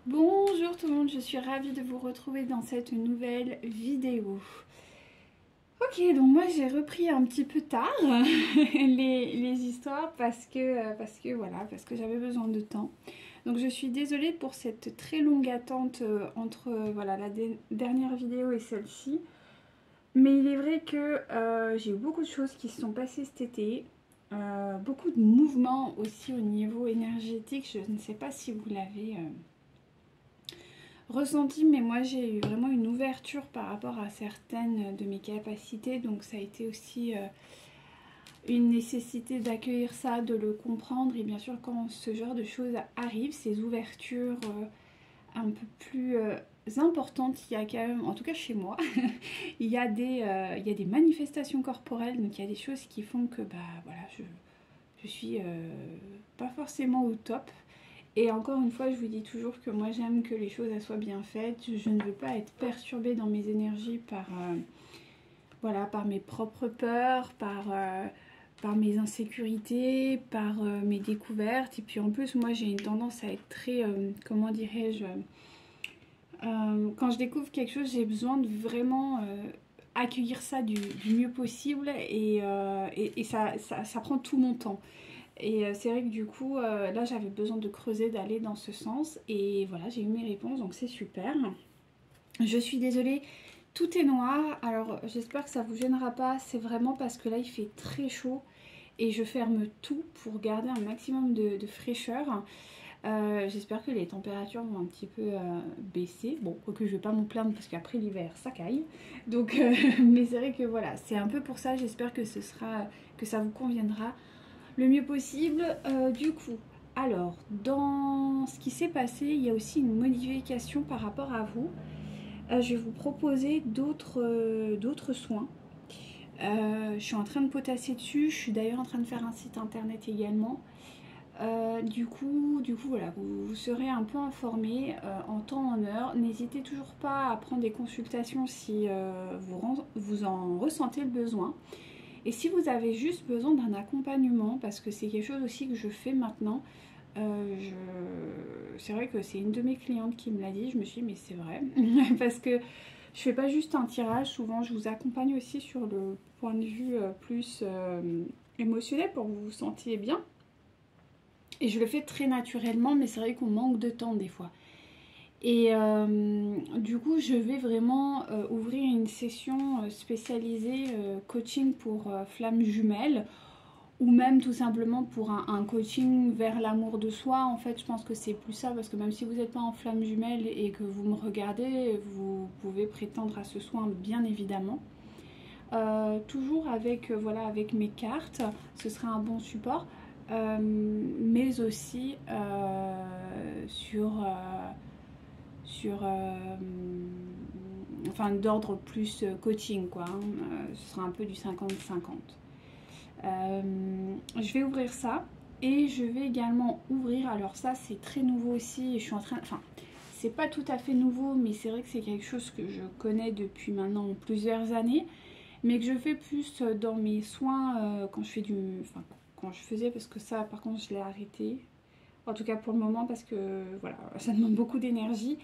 Bonjour tout le monde, je suis ravie de vous retrouver dans cette nouvelle vidéo. Ok, donc moi j'ai repris un petit peu tard les histoires parce que j'avais besoin de temps. Donc je suis désolée pour cette très longue attente entre voilà, dernière vidéo et celle-ci. Mais il est vrai que j'ai eu beaucoup de choses qui se sont passées cet été. Beaucoup de mouvements aussi au niveau énergétique. Je ne sais pas si vous l'avez ressenti, mais moi j'ai eu vraiment une ouverture par rapport à certaines de mes capacités, donc ça a été aussi une nécessité d'accueillir ça, de le comprendre. Et bien sûr, quand ce genre de choses arrive, ces ouvertures un peu plus importantes, il y a quand même, en tout cas chez moi, il y a des manifestations corporelles, donc il y a des choses qui font que bah voilà, je suis pas forcément au top. Et encore une fois, je vous dis toujours que moi j'aime que les choses elles soient bien faites. Je ne veux pas être perturbée dans mes énergies par, voilà, par mes propres peurs, par mes insécurités, par mes découvertes. Et puis en plus, moi j'ai une tendance à être très, comment dirais-je, quand je découvre quelque chose, j'ai besoin de vraiment accueillir ça du mieux possible et ça prend tout mon temps. Et c'est vrai que du coup, là j'avais besoin de creuser, d'aller dans ce sens. Et voilà, j'ai eu mes réponses, donc c'est super. Je suis désolée, tout est noir. Alors j'espère que ça vous gênera pas. C'est vraiment parce que là il fait très chaud. Et je ferme tout pour garder un maximum de fraîcheur. J'espère que les températures vont un petit peu baisser. Bon, quoique je vais pas m'en plaindre parce qu'après l'hiver ça caille. Donc, mais c'est vrai que voilà, c'est un peu pour ça. J'espère que que ça vous conviendra le mieux possible. Du coup, alors, dans ce qui s'est passé, il y a aussi une modification par rapport à vous. Je vais vous proposer d'autres soins. Je suis en train de potasser dessus. Je suis d'ailleurs en train de faire un site internet également. Du coup, voilà, vous serez un peu informé en temps, en heure. N'hésitez toujours pas à prendre des consultations si vous en ressentez le besoin. Et si vous avez juste besoin d'un accompagnement, parce que c'est quelque chose aussi que je fais maintenant, c'est vrai que c'est une de mes clientes qui me l'a dit, je me suis dit mais c'est vrai, parce que je fais pas juste un tirage, souvent je vous accompagne aussi sur le point de vue plus émotionnel pour que vous vous sentiez bien. Et je le fais très naturellement, mais c'est vrai qu'on manque de temps des fois. Et du coup, je vais vraiment ouvrir une session spécialisée coaching pour flammes jumelles ou même tout simplement pour un coaching vers l'amour de soi. En fait, je pense que c'est plus ça parce que même si vous n'êtes pas en flamme jumelle et que vous me regardez, vous pouvez prétendre à ce soin bien évidemment. Toujours avec, voilà, avec mes cartes, ce serait un bon support. Mais aussi sur enfin d'ordre plus coaching quoi, hein. Ce sera un peu du 50-50. Je vais ouvrir ça et je vais également ouvrir, alors ça c'est très nouveau aussi, je suis en train, enfin c'est pas tout à fait nouveau mais c'est vrai que c'est quelque chose que je connais depuis maintenant plusieurs années mais que je fais plus dans mes soins quand je fais enfin quand je faisais, parce que ça par contre je l'ai arrêté. En tout cas pour le moment parce que voilà, ça demande beaucoup d'énergie.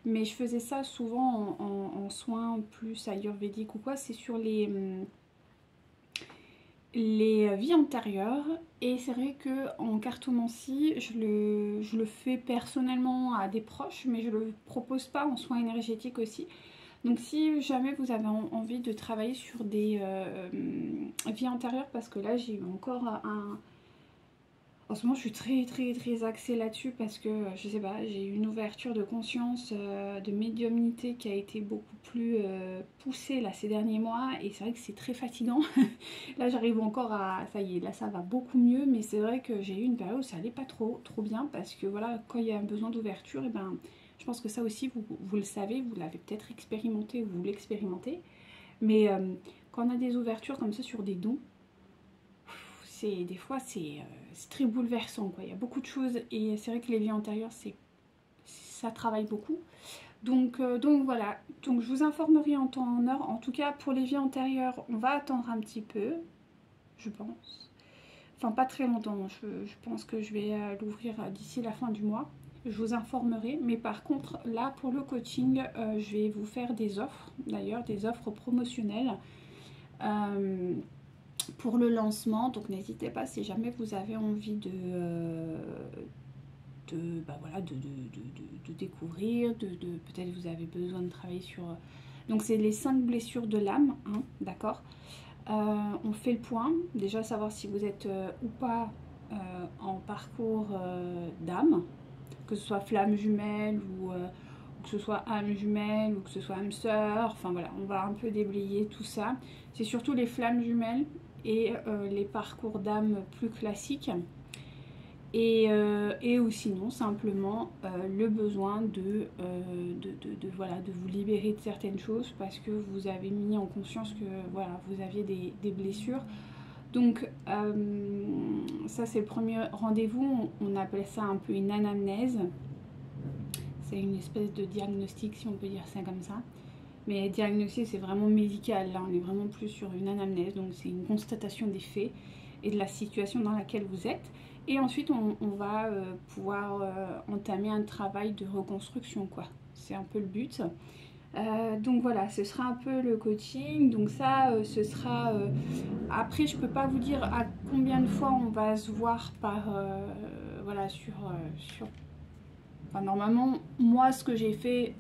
Mais je faisais ça souvent en soins plus ayurvédiques ou quoi. C'est sur les vies antérieures. Et c'est vrai que en cartomancie, je le fais personnellement à des proches, mais je le propose pas en soins énergétiques aussi. Donc si jamais vous avez envie de travailler sur des vies antérieures, parce que là j'ai eu encore un... En ce moment je suis très axée là-dessus parce que je sais pas, j'ai eu une ouverture de conscience, de médiumnité qui a été beaucoup plus poussée là ces derniers mois et c'est vrai que c'est très fatigant. Là j'arrive encore à... Ça y est, là ça va beaucoup mieux mais c'est vrai que j'ai eu une période où ça allait pas trop bien parce que voilà, quand il y a un besoin d'ouverture, et ben je pense que ça aussi vous le savez, vous l'avez peut-être expérimenté ou vous l'expérimentez. Mais quand on a des ouvertures comme ça sur des dons, des fois c'est très bouleversant quoi. Il y a beaucoup de choses et c'est vrai que les vies antérieures ça travaille beaucoup. Donc voilà, donc je vous informerai en temps en heure. En tout cas pour les vies antérieures, on va attendre un petit peu, je pense. Enfin pas très longtemps, je pense que je vais l'ouvrir d'ici la fin du mois. je vous informerai. Mais par contre, là, pour le coaching, je vais vous faire des offres, d'ailleurs, des offres promotionnelles pour le lancement. Donc, n'hésitez pas si jamais vous avez envie voilà, de découvrir, peut-être vous avez besoin de travailler sur... Donc, c'est les 5 blessures de l'âme, hein, d'accord. On fait le point, déjà savoir si vous êtes ou pas en parcours d'âme, que ce soit flamme jumelle ou que ce soit âme jumelle ou que ce soit âme sœur, enfin voilà, on va un peu déblayer tout ça. C'est surtout les flammes jumelles et les parcours d'âme plus classiques. Et ou sinon simplement le besoin voilà, de vous libérer de certaines choses parce que vous avez mis en conscience que voilà, vous aviez des blessures. Donc ça c'est le premier rendez-vous, on appelle ça un peu une anamnèse. C'est une espèce de diagnostic si on peut dire ça comme ça. Mais diagnostic c'est vraiment médical, là on est vraiment plus sur une anamnèse, donc c'est une constatation des faits et de la situation dans laquelle vous êtes. Et ensuite, on va pouvoir entamer un travail de reconstruction, quoi. C'est un peu le but. Donc voilà, ce sera un peu le coaching. Donc ça, ce sera... Après, je peux pas vous dire à combien de fois on va se voir par... voilà, sur... Enfin, normalement, moi, ce que j'ai fait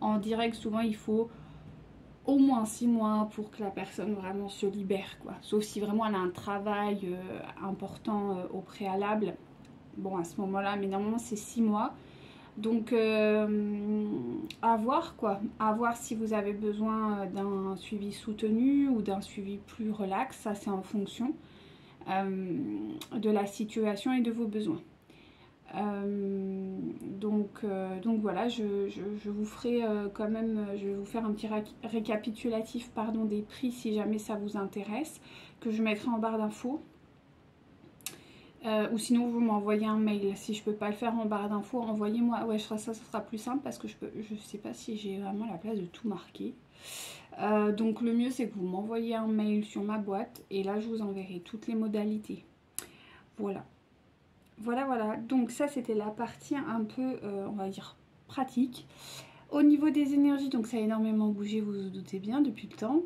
en direct, souvent, il faut... au moins 6 mois pour que la personne vraiment se libère, quoi. Sauf si vraiment elle a un travail important au préalable. Bon, à ce moment-là, mais normalement c'est 6 mois. Donc à voir, quoi. À voir si vous avez besoin d'un suivi soutenu ou d'un suivi plus relax. Ça c'est en fonction de la situation et de vos besoins. Donc voilà, je vous ferai quand même, je vais vous faire un petit récapitulatif pardon, des prix si jamais ça vous intéresse, que je mettrai en barre d'infos. Ou sinon vous m'envoyez un mail. Si je peux pas le faire en barre d'infos, envoyez-moi. Ouais, je ferai ça, ça sera plus simple parce que je sais pas si j'ai vraiment la place de tout marquer. Donc le mieux c'est que vous m'envoyez un mail sur ma boîte et là je vous enverrai toutes les modalités. Voilà. Voilà, donc ça c'était la partie un peu, on va dire, pratique. Au niveau des énergies, donc ça a énormément bougé, vous vous doutez bien, depuis le temps.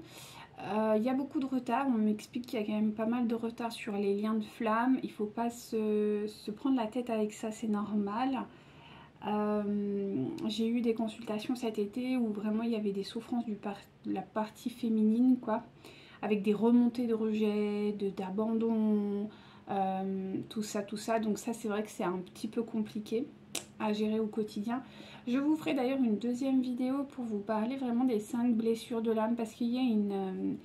Il y a beaucoup de retard, on m'explique qu'il y a quand même pas mal de retard sur les liens de flamme. Il ne faut pas se prendre la tête avec ça, c'est normal. J'ai eu des consultations cet été où vraiment il y avait des souffrances de la partie féminine, quoi. Avec des remontées de rejet, d'abandon... tout ça, donc ça c'est vrai que c'est un petit peu compliqué à gérer au quotidien. Je vous ferai d'ailleurs une deuxième vidéo pour vous parler vraiment des 5 blessures de l'âme parce qu'il y a une...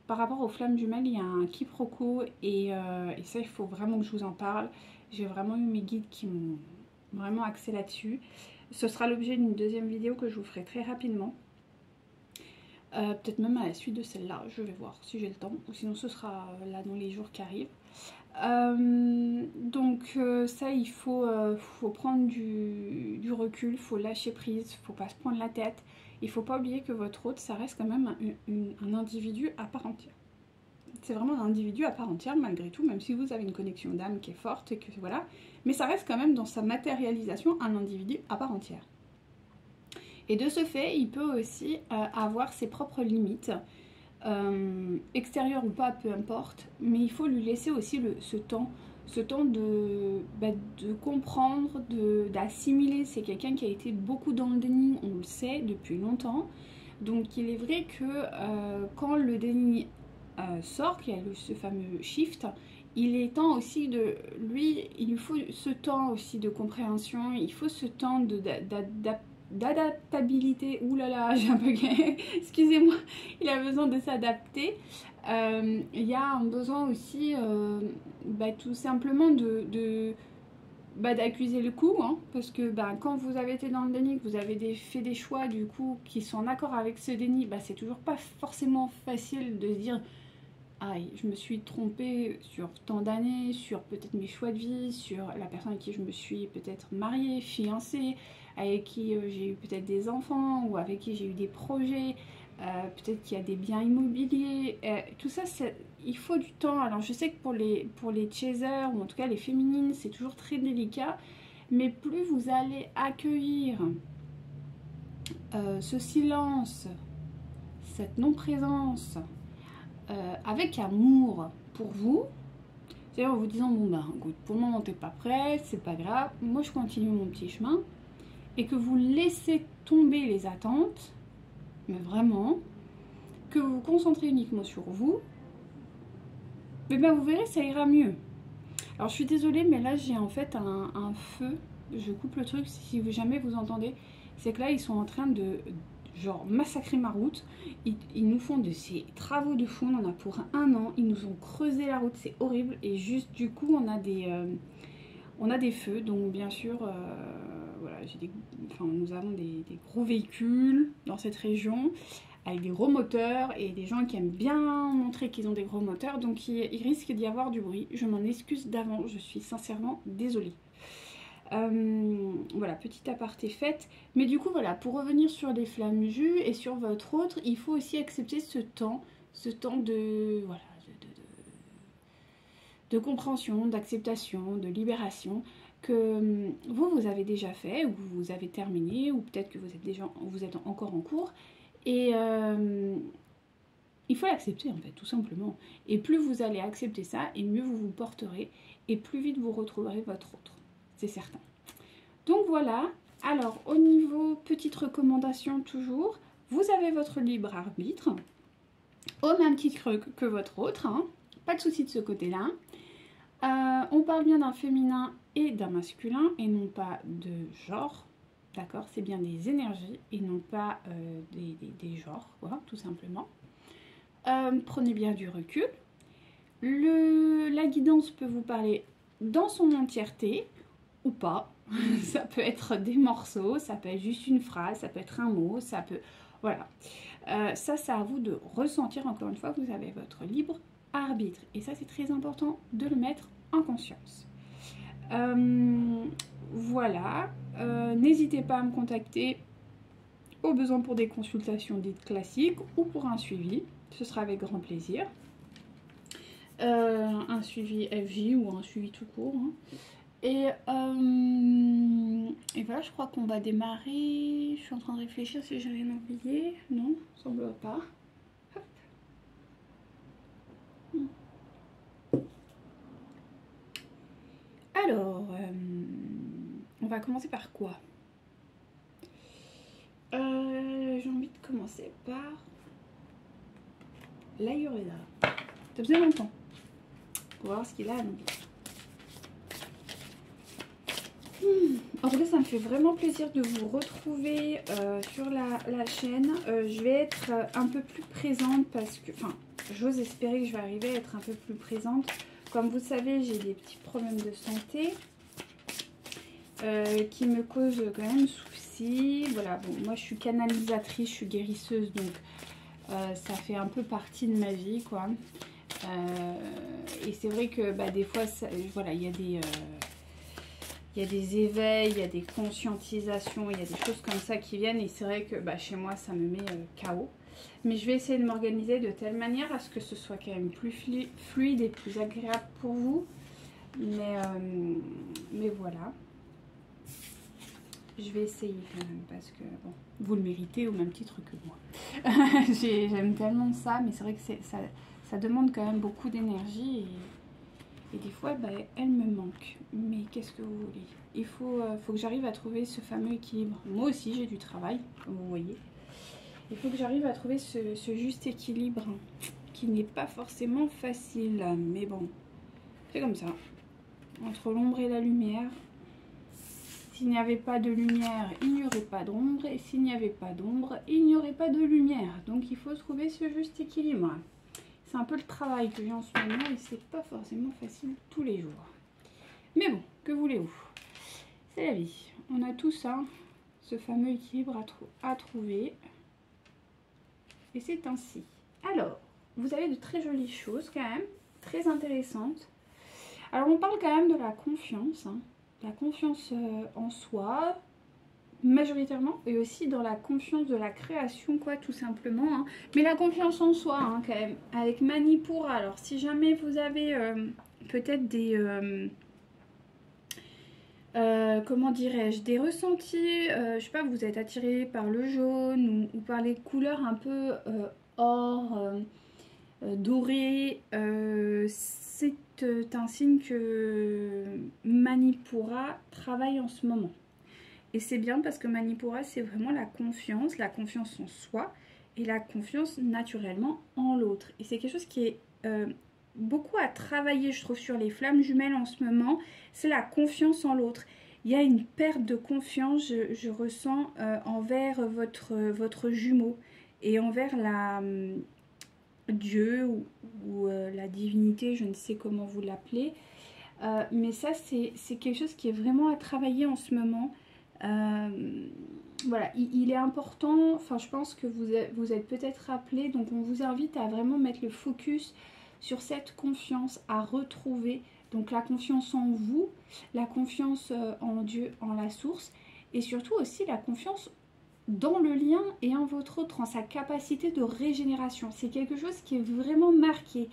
par rapport aux flammes jumelles, il y a un quiproquo et ça il faut vraiment que je vous en parle. J'ai vraiment eu mes guides qui m'ont vraiment axé là-dessus. Ce sera l'objet d'une deuxième vidéo que je vous ferai très rapidement. Peut-être même à la suite de celle-là, je vais voir si j'ai le temps, ou sinon ce sera là dans les jours qui arrivent. Donc ça il faut prendre du recul, il faut lâcher prise, il faut pas se prendre la tête. Il faut pas oublier que votre hôte ça reste quand même un individu à part entière. C'est vraiment un individu à part entière malgré tout, même si vous avez une connexion d'âme qui est forte et que voilà, mais ça reste quand même dans sa matérialisation un individu à part entière. Et de ce fait, il peut aussi avoir ses propres limites, extérieures ou pas, peu importe, mais il faut lui laisser aussi ce temps de comprendre, d'assimiler. C'est quelqu'un qui a été beaucoup dans le déni, on le sait, depuis longtemps. Donc il est vrai que quand le déni sort, qu'il y a ce fameux shift, il est temps aussi de... Lui, il lui faut ce temps aussi de compréhension, il faut ce temps d'adaptabilité. Ouh là là, j'ai un peu excusez-moi, il a besoin de s'adapter. Il y a un besoin aussi tout simplement d'accuser le coup, hein, parce que quand vous avez été dans le déni, que vous avez fait des choix du coup qui sont en accord avec ce déni, c'est toujours pas forcément facile de se dire aïe, je me suis trompée sur tant d'années, sur peut-être mes choix de vie, sur la personne avec qui je me suis peut-être mariée, fiancée, avec qui j'ai eu peut-être des enfants ou avec qui j'ai eu des projets, peut-être qu'il y a des biens immobiliers, tout ça, il faut du temps. Alors je sais que pour les chasers, ou en tout cas les féminines, c'est toujours très délicat, mais plus vous allez accueillir ce silence, cette non-présence avec amour pour vous, c'est-à-dire en vous disant bon ben écoute, pour le moment t'es pas prête, c'est pas grave, moi je continue mon petit chemin, et que vous laissez tomber les attentes, mais vraiment, que vous vous concentrez uniquement sur vous, et ben vous verrez, ça ira mieux. Alors je suis désolée, mais là j'ai en fait un feu, je coupe le truc si jamais vous entendez, c'est que là ils sont en train de genre massacrer ma route, ils nous font de ces travaux de fond, on en a pour 1 an, ils nous ont creusé la route, c'est horrible, et juste du coup on a des feux, donc bien sûr, voilà, nous avons des gros véhicules dans cette région, avec des gros moteurs, et des gens qui aiment bien montrer qu'ils ont des gros moteurs, donc il risque d'y avoir du bruit, je m'en excuse d'avance, je suis sincèrement désolée. Voilà, petit aparté fait. Mais du coup, voilà, pour revenir sur les flammes jus et sur votre autre, il faut aussi accepter ce temps de, voilà, de compréhension, d'acceptation, de libération que vous avez déjà fait, ou vous avez terminé, ou peut-être que vous êtes encore en cours. Et il faut l'accepter en fait, tout simplement. Et plus vous allez accepter ça, et mieux vous vous porterez, et plus vite vous retrouverez votre autre. C'est certain. Donc voilà, alors au niveau petite recommandation toujours, vous avez votre libre arbitre, au même titre que votre autre, hein, pas de souci de ce côté-là. On parle bien d'un féminin et d'un masculin et non pas de genre, d'accord? C'est bien des énergies et non pas des genres, quoi, tout simplement. Prenez bien du recul. La guidance peut vous parler dans son entièreté ou pas. Ça peut être des morceaux, ça peut être juste une phrase, ça peut être un mot, ça peut... Voilà. Ça, c'est à vous de ressentir, encore une fois, que vous avez votre libre arbitre. Et ça, c'est très important de le mettre en conscience. Voilà. N'hésitez pas à me contacter au besoin pour des consultations dites classiques ou pour un suivi. Ce sera avec grand plaisir. Un suivi FJ ou un suivi tout court. Hein. Et voilà, je crois qu'on va démarrer. Je suis en train de réfléchir si j'ai rien oublié. Non, semble pas. Alors, on va commencer par quoi? J'ai envie de commencer par l'Ayurveda. Ça faisait longtemps pour voir ce qu'il a à nous dire. En tout cas, ça me fait vraiment plaisir de vous retrouver sur la chaîne. Je vais être un peu plus présente parce que, enfin, j'ose espérer que je vais arriver à être un peu plus présente. Comme vous le savez, j'ai des petits problèmes de santé qui me causent quand même soucis. Voilà, bon, moi je suis canalisatrice, je suis guérisseuse, donc ça fait un peu partie de ma vie, quoi. Et c'est vrai que bah, des fois, ça, voilà, il y a des éveils, il y a des conscientisations, il y a des choses comme ça qui viennent. Et c'est vrai que bah, chez moi, ça me met KO. Mais je vais essayer de m'organiser de telle manière à ce que ce soit quand même plus fluide et plus agréable pour vous. Mais voilà. Je vais essayer quand même parce que bon, vous le méritez au même titre que moi. J'aime tellement ça, mais c'est vrai que ça demande quand même beaucoup d'énergie. Et des fois, bah, elle me manque. Mais qu'est-ce que vous voulez? Il faut que j'arrive à trouver ce fameux équilibre. Moi aussi, j'ai du travail, comme vous voyez. Il faut que j'arrive à trouver ce juste équilibre qui n'est pas forcément facile. Mais bon, c'est comme ça. Entre l'ombre et la lumière. S'il n'y avait pas de lumière, il n'y aurait pas d'ombre. Et s'il n'y avait pas d'ombre, il n'y aurait pas de lumière. Donc, il faut trouver ce juste équilibre. C'est un peu le travail que j'ai en ce moment et c'est pas forcément facile tous les jours. Mais bon, que voulez-vous? C'est la vie. On a tous ce fameux équilibre à trouver. Et c'est ainsi. Alors, vous avez de très jolies choses quand même, très intéressantes. Alors, on parle quand même de la confiance. La confiance en soi, majoritairement, et aussi dans la confiance de la création, quoi, tout simplement. Hein. Mais la confiance en soi, hein, quand même, avec Manipura. Alors, si jamais vous avez peut-être des comment dirais-je, des ressentis, je sais pas, vous êtes attiré par le jaune ou par les couleurs un peu or, doré, c'est un signe que Manipura travaille en ce moment. Et c'est bien parce que Manipura, c'est vraiment la confiance en soi et la confiance naturellement en l'autre. Et c'est quelque chose qui est beaucoup à travailler, je trouve, sur les flammes jumelles en ce moment. C'est la confiance en l'autre. Il y a une perte de confiance, je ressens, envers votre jumeau et envers Dieu ou la divinité, je ne sais comment vous l'appelez. Mais ça, c'est quelque chose qui est vraiment à travailler en ce moment. Voilà, il est important, enfin je pense que vous êtes peut-être rappelé, donc on vous invite à vraiment mettre le focus sur cette confiance à retrouver, donc la confiance en vous, la confiance en Dieu, en la source, et surtout aussi la confiance dans le lien et en votre autre, en sa capacité de régénération. C'est quelque chose qui est vraiment marqué,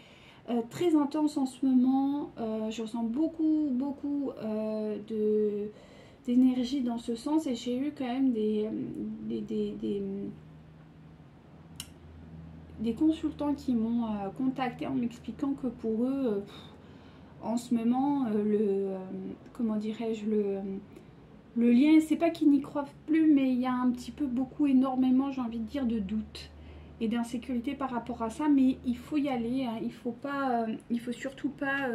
très intense en ce moment. Je ressens beaucoup d'énergie dans ce sens, et j'ai eu quand même des consultants qui m'ont contacté en m'expliquant que pour eux, en ce moment, comment dirais-je, le lien, c'est pas qu'ils n'y croient plus, mais il y a un petit peu énormément, j'ai envie de dire, de doute et d'insécurité par rapport à ça, mais il faut y aller, hein. Il faut surtout pas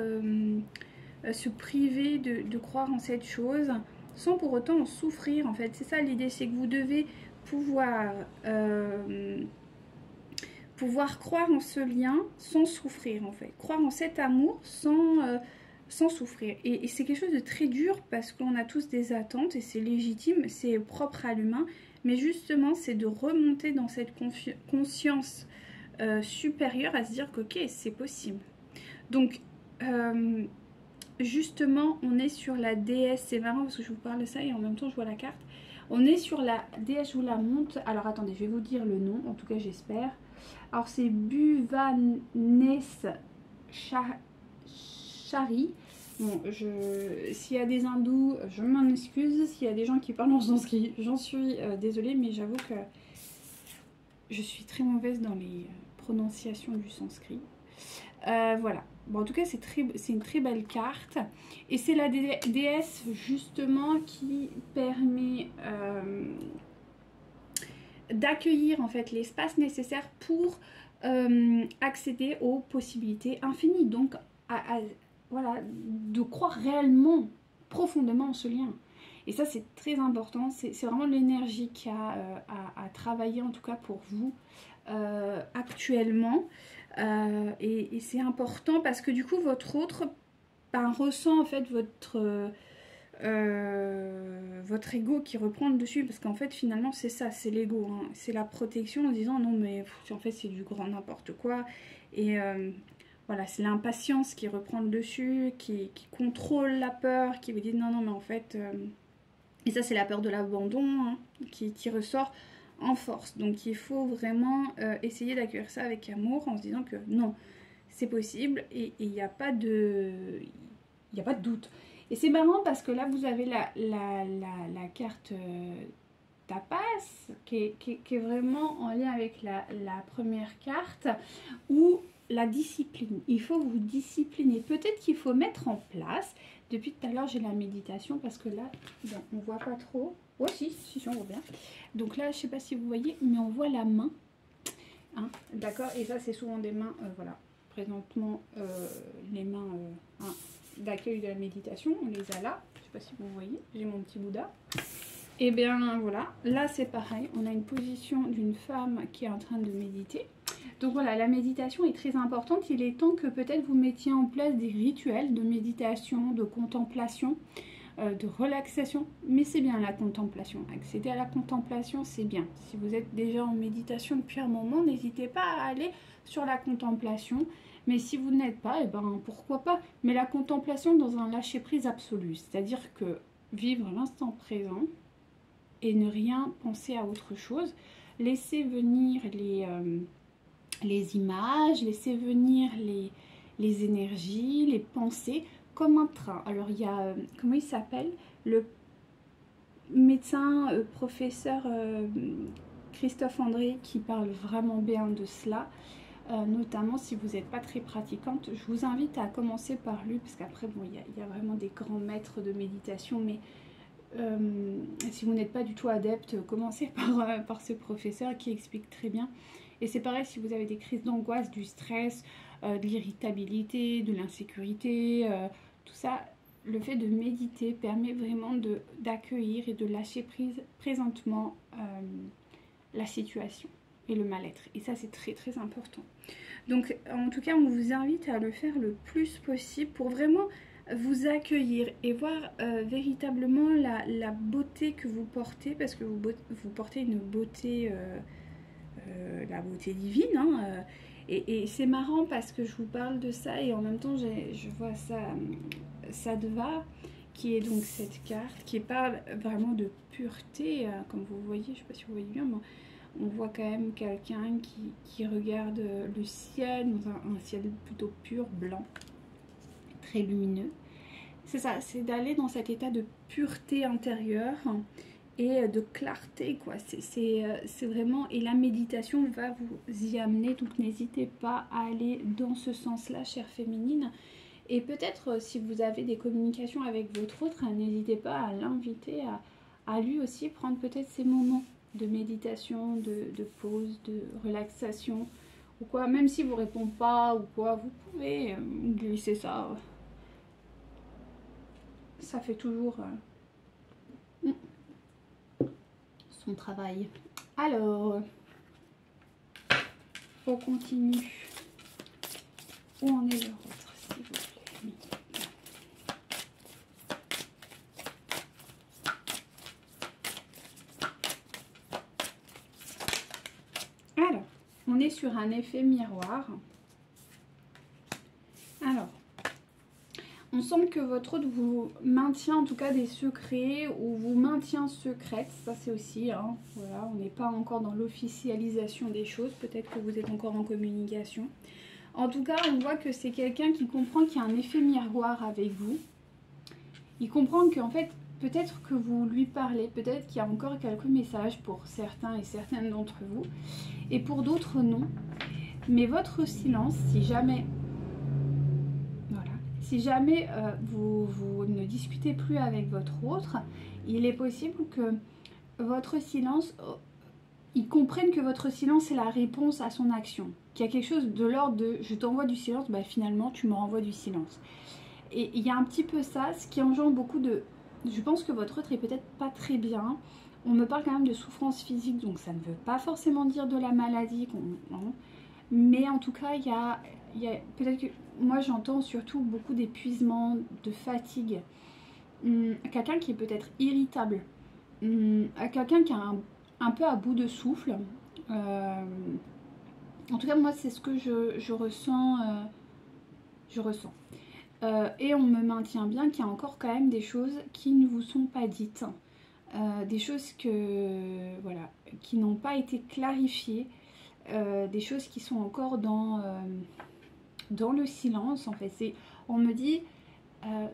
se priver de croire en cette chose sans pour autant en souffrir, en fait. C'est ça l'idée, c'est que vous devez pouvoir croire en ce lien sans souffrir, en fait. Croire en cet amour sans souffrir. Et c'est quelque chose de très dur parce qu'on a tous des attentes et c'est légitime, c'est propre à l'humain. Mais justement, c'est de remonter dans cette conscience supérieure à se dire que ok, c'est possible. Donc, justement, on est sur la déesse. C'est marrant parce que je vous parle de ça et en même temps, je vois la carte. On est sur la déesse, je vous la monte. Alors, attendez, je vais vous dire le nom, en tout cas, j'espère. Alors, c'est Bhuvaneshwari. Bon, s'il y a des hindous, je m'en excuse. S'il y a des gens qui parlent en sanskrit, j'en suis désolée, mais j'avoue que je suis très mauvaise dans les prononciations du sanskrit. Voilà. Bon, en tout cas, c'est une très belle carte. Et c'est la déesse, justement, qui permet d'accueillir, en fait, l'espace nécessaire pour accéder aux possibilités infinies. Donc, voilà, de croire réellement, profondément en ce lien. Et ça, c'est très important. C'est vraiment l'énergie qu'il y a à travailler, en tout cas pour vous, actuellement. Et c'est important parce que du coup, votre autre ressent en fait votre ego qui reprend le dessus, parce qu'en fait finalement c'est ça, c'est l'ego, hein. C'est la protection en disant non mais en fait c'est du grand n'importe quoi, et voilà, c'est l'impatience qui reprend le dessus, qui contrôle la peur, qui vous dit non mais en fait et ça c'est la peur de l'abandon, hein, qui ressort en force. Donc il faut vraiment essayer d'accueillir ça avec amour en se disant que non, c'est possible et il n'y a pas de doute. Et c'est marrant parce que là, vous avez la carte Tapas qui est vraiment en lien avec la première carte, où la discipline. Il faut vous discipliner. Peut-être qu'il faut mettre en place. Depuis tout à l'heure, j'ai la méditation parce que là, bon, on voit pas trop. Oh si, on voit bien. Donc là, je sais pas si vous voyez, mais on voit la main. Hein, d'accord. Et ça, c'est souvent des mains, voilà. Présentement, les mains... hein, d'accueil de la méditation, on les a là, je sais pas si vous voyez, j'ai mon petit Bouddha. Et bien voilà, là c'est pareil, on a une position d'une femme qui est en train de méditer. Donc voilà, la méditation est très importante. Il est temps que peut-être vous mettiez en place des rituels de méditation, de contemplation, de relaxation. Mais c'est bien la contemplation, accéder à la contemplation c'est bien. Si vous êtes déjà en méditation depuis un moment, n'hésitez pas à aller sur la contemplation. Mais si vous n'êtes pas, eh ben pourquoi pas. Mais la contemplation dans un lâcher-prise absolu, c'est-à-dire que vivre l'instant présent et ne rien penser à autre chose. Laisser venir les images, laisser venir les énergies, les pensées, comme un train. Alors il y a, comment il s'appelle, le médecin, professeur Christophe André qui parle vraiment bien de cela. Notamment si vous n'êtes pas très pratiquante, je vous invite à commencer par lui, parce qu'après bon, il y a vraiment des grands maîtres de méditation, mais si vous n'êtes pas du tout adepte, commencez par ce professeur qui explique très bien. Et c'est pareil si vous avez des crises d'angoisse, du stress, de l'irritabilité, de l'insécurité, tout ça, le fait de méditer permet vraiment d'accueillir et de lâcher prise présentement la situation et le mal-être. Et ça, c'est très très important. Donc, en tout cas, on vous invite à le faire le plus possible pour vraiment vous accueillir et voir véritablement la beauté que vous portez, parce que vous portez une beauté, la beauté divine, hein, et c'est marrant parce que je vous parle de ça et en même temps je vois ça, Sattva, qui est donc cette carte qui parle vraiment de pureté, comme vous voyez, je ne sais pas si vous voyez bien, mais on voit quand même quelqu'un qui regarde le ciel, dans un ciel plutôt pur, blanc, très lumineux. C'est ça, c'est d'aller dans cet état de pureté intérieure et de clarté, quoi. C'est vraiment, et la méditation va vous y amener, donc n'hésitez pas à aller dans ce sens-là, chère féminine. Et peut-être si vous avez des communications avec votre autre, n'hésitez pas à l'inviter à lui aussi prendre peut-être ces moments de méditation, de pause, de relaxation ou quoi. Même si vous ne répondez pas ou quoi, vous pouvez glisser ça. Ça fait toujours son travail. Alors, on continue. Où en est le autre, s'il vous plaît? Alors, on est sur un effet miroir. Alors, on sent que votre autre vous maintient en tout cas des secrets ou vous maintient secrète. Ça c'est aussi, hein, voilà, on n'est pas encore dans l'officialisation des choses. Peut-être que vous êtes encore en communication. En tout cas, on voit que c'est quelqu'un qui comprend qu'il y a un effet miroir avec vous. Il comprend qu'en fait, peut-être que vous lui parlez, peut-être qu'il y a encore quelques messages pour certains et certaines d'entre vous. Et pour d'autres, non. Mais votre silence, si jamais... Si jamais vous ne discutez plus avec votre autre, il est possible que votre silence, il comprenne que votre silence est la réponse à son action. Qu'il y a quelque chose de l'ordre de « je t'envoie du silence, bah finalement tu me renvoies du silence ». Et il y a un petit peu ça, ce qui engendre beaucoup de... Je pense que votre autre est peut-être pas très bien. On me parle quand même de souffrance physique, donc ça ne veut pas forcément dire de la maladie. Non. Mais en tout cas, il y a peut-être que... Moi, j'entends surtout beaucoup d'épuisement, de fatigue. Quelqu'un qui est peut-être irritable. Quelqu'un qui est un peu à bout de souffle. En tout cas, moi, c'est ce que je ressens. Et on me maintient bien qu'il y a encore quand même des choses qui ne vous sont pas dites. Des choses voilà, qui n'ont pas été clarifiées. Des choses qui sont encore dans le silence, en fait. On me dit,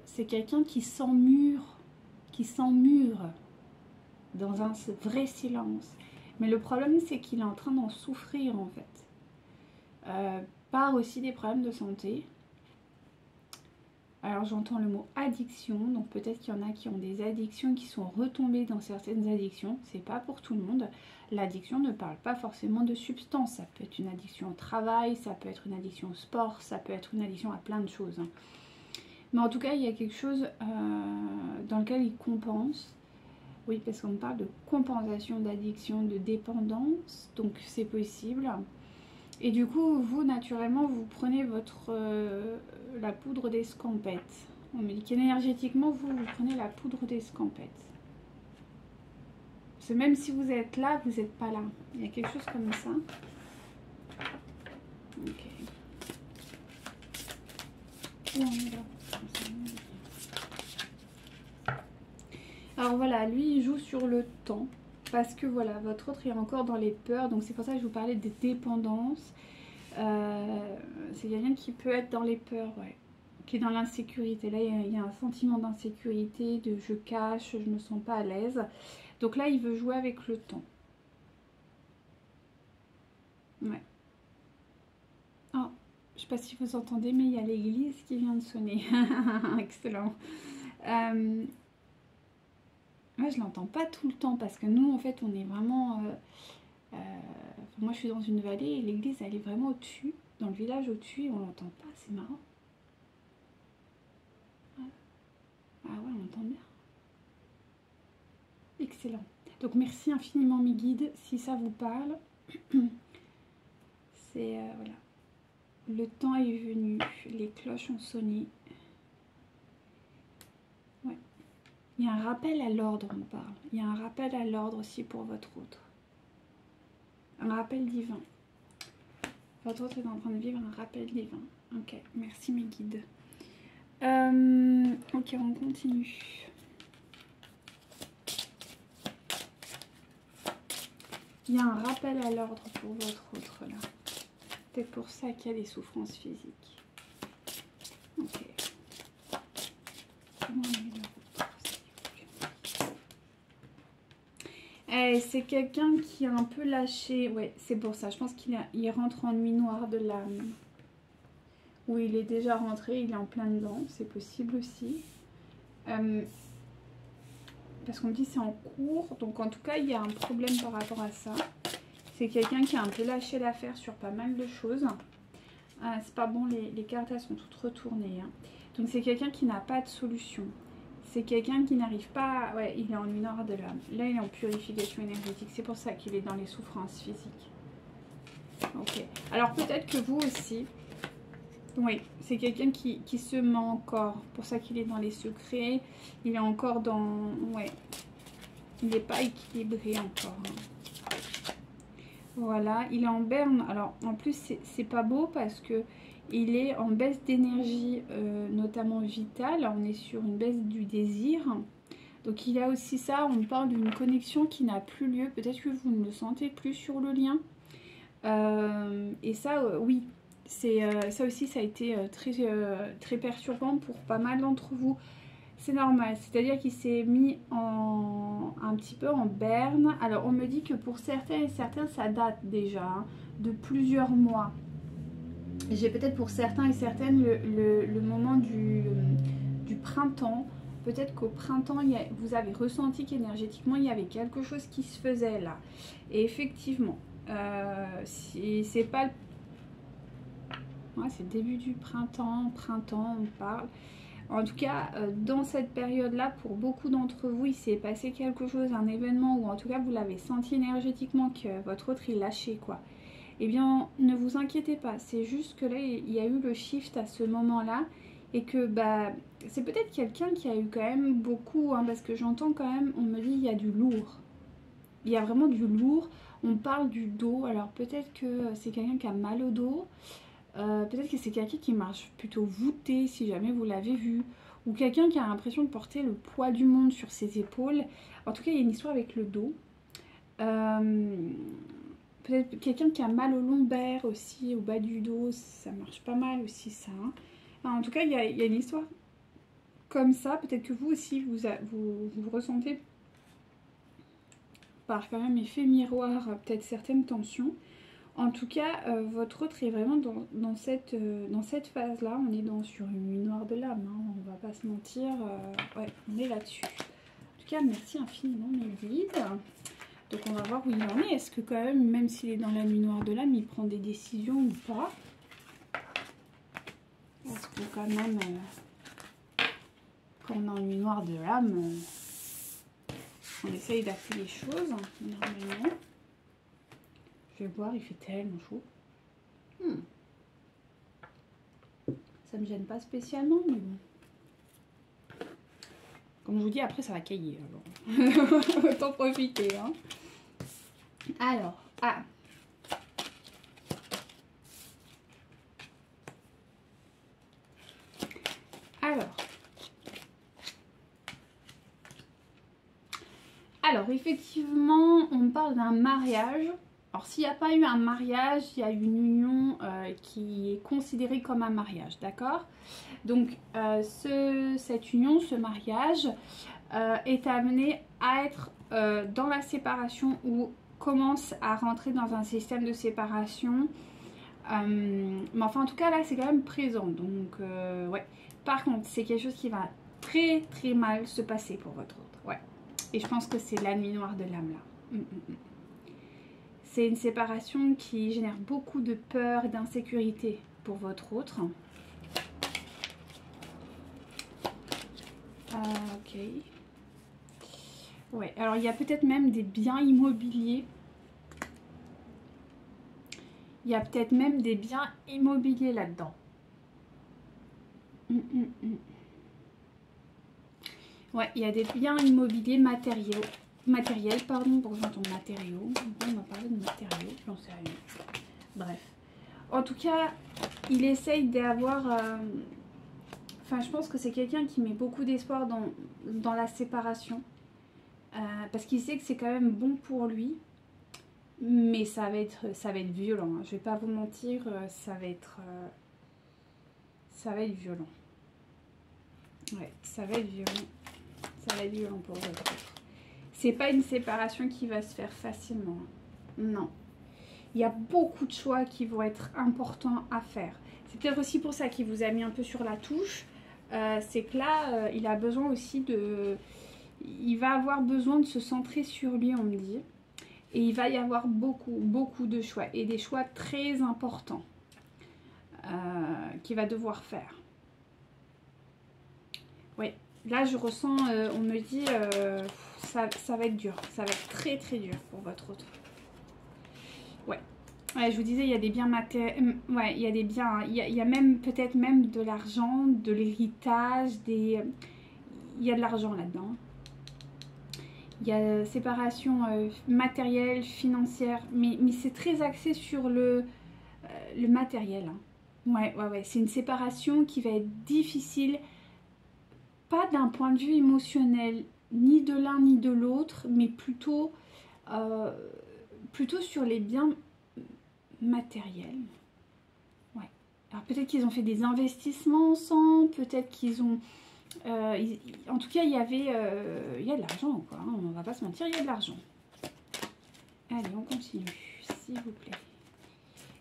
c'est quelqu'un qui s'emmure dans un vrai silence. Mais le problème, c'est qu'il est en train d'en souffrir, en fait. Par aussi des problèmes de santé. Alors, j'entends le mot addiction. Donc, peut-être qu'il y en a qui ont des addictions, qui sont retombées dans certaines addictions. C'est pas pour tout le monde. L'addiction ne parle pas forcément de substance. Ça peut être une addiction au travail, ça peut être une addiction au sport, ça peut être une addiction à plein de choses. Mais en tout cas, il y a quelque chose dans lequel il compense. Oui, parce qu'on parle de compensation d'addiction, de dépendance. Donc, c'est possible. Et du coup, vous, naturellement, vous prenez la poudre d'escampette. On me dit qu'énergétiquement, vous prenez la poudre d'escampette. Parce que même si vous êtes là, vous n'êtes pas là. Il y a quelque chose comme ça. Ok. Alors voilà, lui, il joue sur le temps. Parce que voilà, votre autre est encore dans les peurs. Donc c'est pour ça que je vous parlais des dépendances. C'est quelqu'un qui peut être dans les peurs, ouais. qui est dans l'insécurité. Là, il y a un sentiment d'insécurité, de je cache, je me sens pas à l'aise. Donc là, il veut jouer avec le temps. Ouais. Oh, je sais pas si vous entendez, mais il y a l'église qui vient de sonner. Excellent. Moi, je l'entends pas tout le temps parce que nous, en fait, on est vraiment... moi, je suis dans une vallée et l'église, elle est vraiment au-dessus, dans le village au-dessus, et on l'entend pas. C'est marrant. Ah ouais, on entend bien. Excellent. Donc merci infiniment mes guides, si ça vous parle. C'est voilà. Le temps est venu, les cloches ont sonné. Ouais. Il y a un rappel à l'ordre, on parle. Il y a un rappel à l'ordre aussi pour votre autre. Un rappel divin. Votre autre est en train de vivre un rappel divin. Ok, merci mes guides. Ok, on continue. Il y a un rappel à l'ordre pour votre autre là. C'est pour ça qu'il y a des souffrances physiques. Ok. C'est quelqu'un qui a un peu lâché. Ouais, c'est pour ça. Je pense qu'il rentre en nuit noire de l'âme. Ou il est déjà rentré, il est en plein dedans. C'est possible aussi. Parce qu'on me dit c'est en cours. Donc en tout cas, il y a un problème par rapport à ça. C'est quelqu'un qui a un peu lâché l'affaire sur pas mal de choses. C'est pas bon, les cartes elles sont toutes retournées. Hein. Donc c'est quelqu'un qui n'a pas de solution. C'est quelqu'un qui n'arrive pas... Ouais, il est en nuit noire de l'âme. Là, il est en purification énergétique. C'est pour ça qu'il est dans les souffrances physiques. Ok. Alors peut-être que vous aussi... Oui, c'est quelqu'un qui se ment encore. Pour ça qu'il est dans les secrets. Il est encore dans... Ouais. Il n'est pas équilibré encore. Hein. Voilà, il est en berne. Alors en plus, c'est pas beau parce que... Il est en baisse d'énergie, notamment vitale. On est sur une baisse du désir. Donc il y a aussi ça, on parle d'une connexion qui n'a plus lieu. Peut-être que vous ne le sentez plus sur le lien. Et ça, oui, ça aussi, ça a été très perturbant pour pas mal d'entre vous. C'est normal, c'est-à-dire qu'il s'est mis un petit peu en berne. Alors on me dit que pour certains et certaines, ça date déjà hein, de plusieurs mois. J'ai peut-être pour certains et certaines le moment du printemps. Peut-être qu'au printemps, vous avez ressenti qu'énergétiquement, il y avait quelque chose qui se faisait là. Et effectivement, si c'est pas... Ouais, c'est le début du printemps, on parle. En tout cas, dans cette période-là, pour beaucoup d'entre vous, il s'est passé quelque chose, un événement, ou en tout cas, vous l'avez senti énergétiquement que votre autre, il lâchait, quoi. Eh bien, ne vous inquiétez pas, c'est juste que là, il y a eu le shift à ce moment-là et que bah, c'est peut-être quelqu'un qui a eu quand même beaucoup, hein, parce que j'entends quand même, on me dit il y a du lourd. Il y a vraiment du lourd, on parle du dos, alors peut-être que c'est quelqu'un qui a mal au dos, peut-être que c'est quelqu'un qui marche plutôt voûté si jamais vous l'avez vu, ou quelqu'un qui a l'impression de porter le poids du monde sur ses épaules. En tout cas, il y a une histoire avec le dos. Peut-être quelqu'un qui a mal au lombaire aussi, au bas du dos, ça marche pas mal aussi ça. Hein. Enfin, en tout cas, il y a une histoire comme ça. Peut-être que vous aussi, vous ressentez par quand même effet miroir, peut-être certaines tensions. En tout cas, votre autre est vraiment dans cette phase-là. On est sur une nuit noire de l'âme, hein. On va pas se mentir. Ouais, on est là-dessus. En tout cas, merci infiniment mes guides. Donc on va voir où il en est. Est-ce que quand même s'il est dans la nuit noire de l'âme, il prend des décisions ou pas? Est-ce que quand même, quand on est en nuit noire de l'âme, on essaye d'appeler les choses, normalement. Je vais voir, il fait tellement chaud. Ça me gêne pas spécialement, mais bon. Comme je vous dis, après ça va cailler. Alors. Autant profiter, hein. Alors, Alors, effectivement, on parle d'un mariage. Alors s'il n'y a pas eu un mariage, il y a une union qui est considérée comme un mariage, d'accord? Donc cette union, ce mariage est amené à être dans la séparation ou commence à rentrer dans un système de séparation. Mais enfin en tout cas là c'est quand même présent, donc ouais. Par contre c'est quelque chose qui va très très mal se passer pour votre autre, ouais. Et je pense que c'est la nuit noire de l'âme là. C'est une séparation qui génère beaucoup de peur et d'insécurité pour votre autre. Ok. Ouais, alors il y a peut-être même des biens immobiliers. Il y a peut-être même des biens immobiliers là-dedans. Ouais, il y a des biens immobiliers matériels, pardon, pour j'entends matériaux. On va parler de matériaux, j'en sais rien. Bref. En tout cas, il essaye d'avoir... Enfin, je pense que c'est quelqu'un qui met beaucoup d'espoir dans la séparation. Parce qu'il sait que c'est quand même bon pour lui. Mais ça va être violent. Hein. Je vais pas vous mentir, ça va être violent. Ouais, ça va être violent. Ça va être violent pour votre autre. C'est pas une séparation qui va se faire facilement. Non. Il y a beaucoup de choix qui vont être importants à faire. C'est peut-être aussi pour ça qu'il vous a mis un peu sur la touche. C'est que là, il a besoin aussi de... Il va avoir besoin de se centrer sur lui, on me dit. Et il va y avoir beaucoup de choix. Et des choix très importants qu'il va devoir faire. Oui. Là, je ressens, on me dit, ça va être dur. Ça va être très très dur pour votre autre. Ouais. Ouais, je vous disais, il y a des biens matériels. Ouais, il y a des biens. Il y a même peut-être même de l'argent, de l'héritage, il y a de l'argent là-dedans. Il y a séparation matérielle, financière, mais c'est très axé sur le matériel. Hein. Ouais. C'est une séparation qui va être difficile. Pas d'un point de vue émotionnel, ni de l'un ni de l'autre, mais plutôt sur les biens matériels. Ouais. Alors peut-être qu'ils ont fait des investissements ensemble, peut-être qu'ils ont... en tout cas, il y a de l'argent, quoi. Hein, on va pas se mentir, il y a de l'argent. Allez, on continue, s'il vous plaît.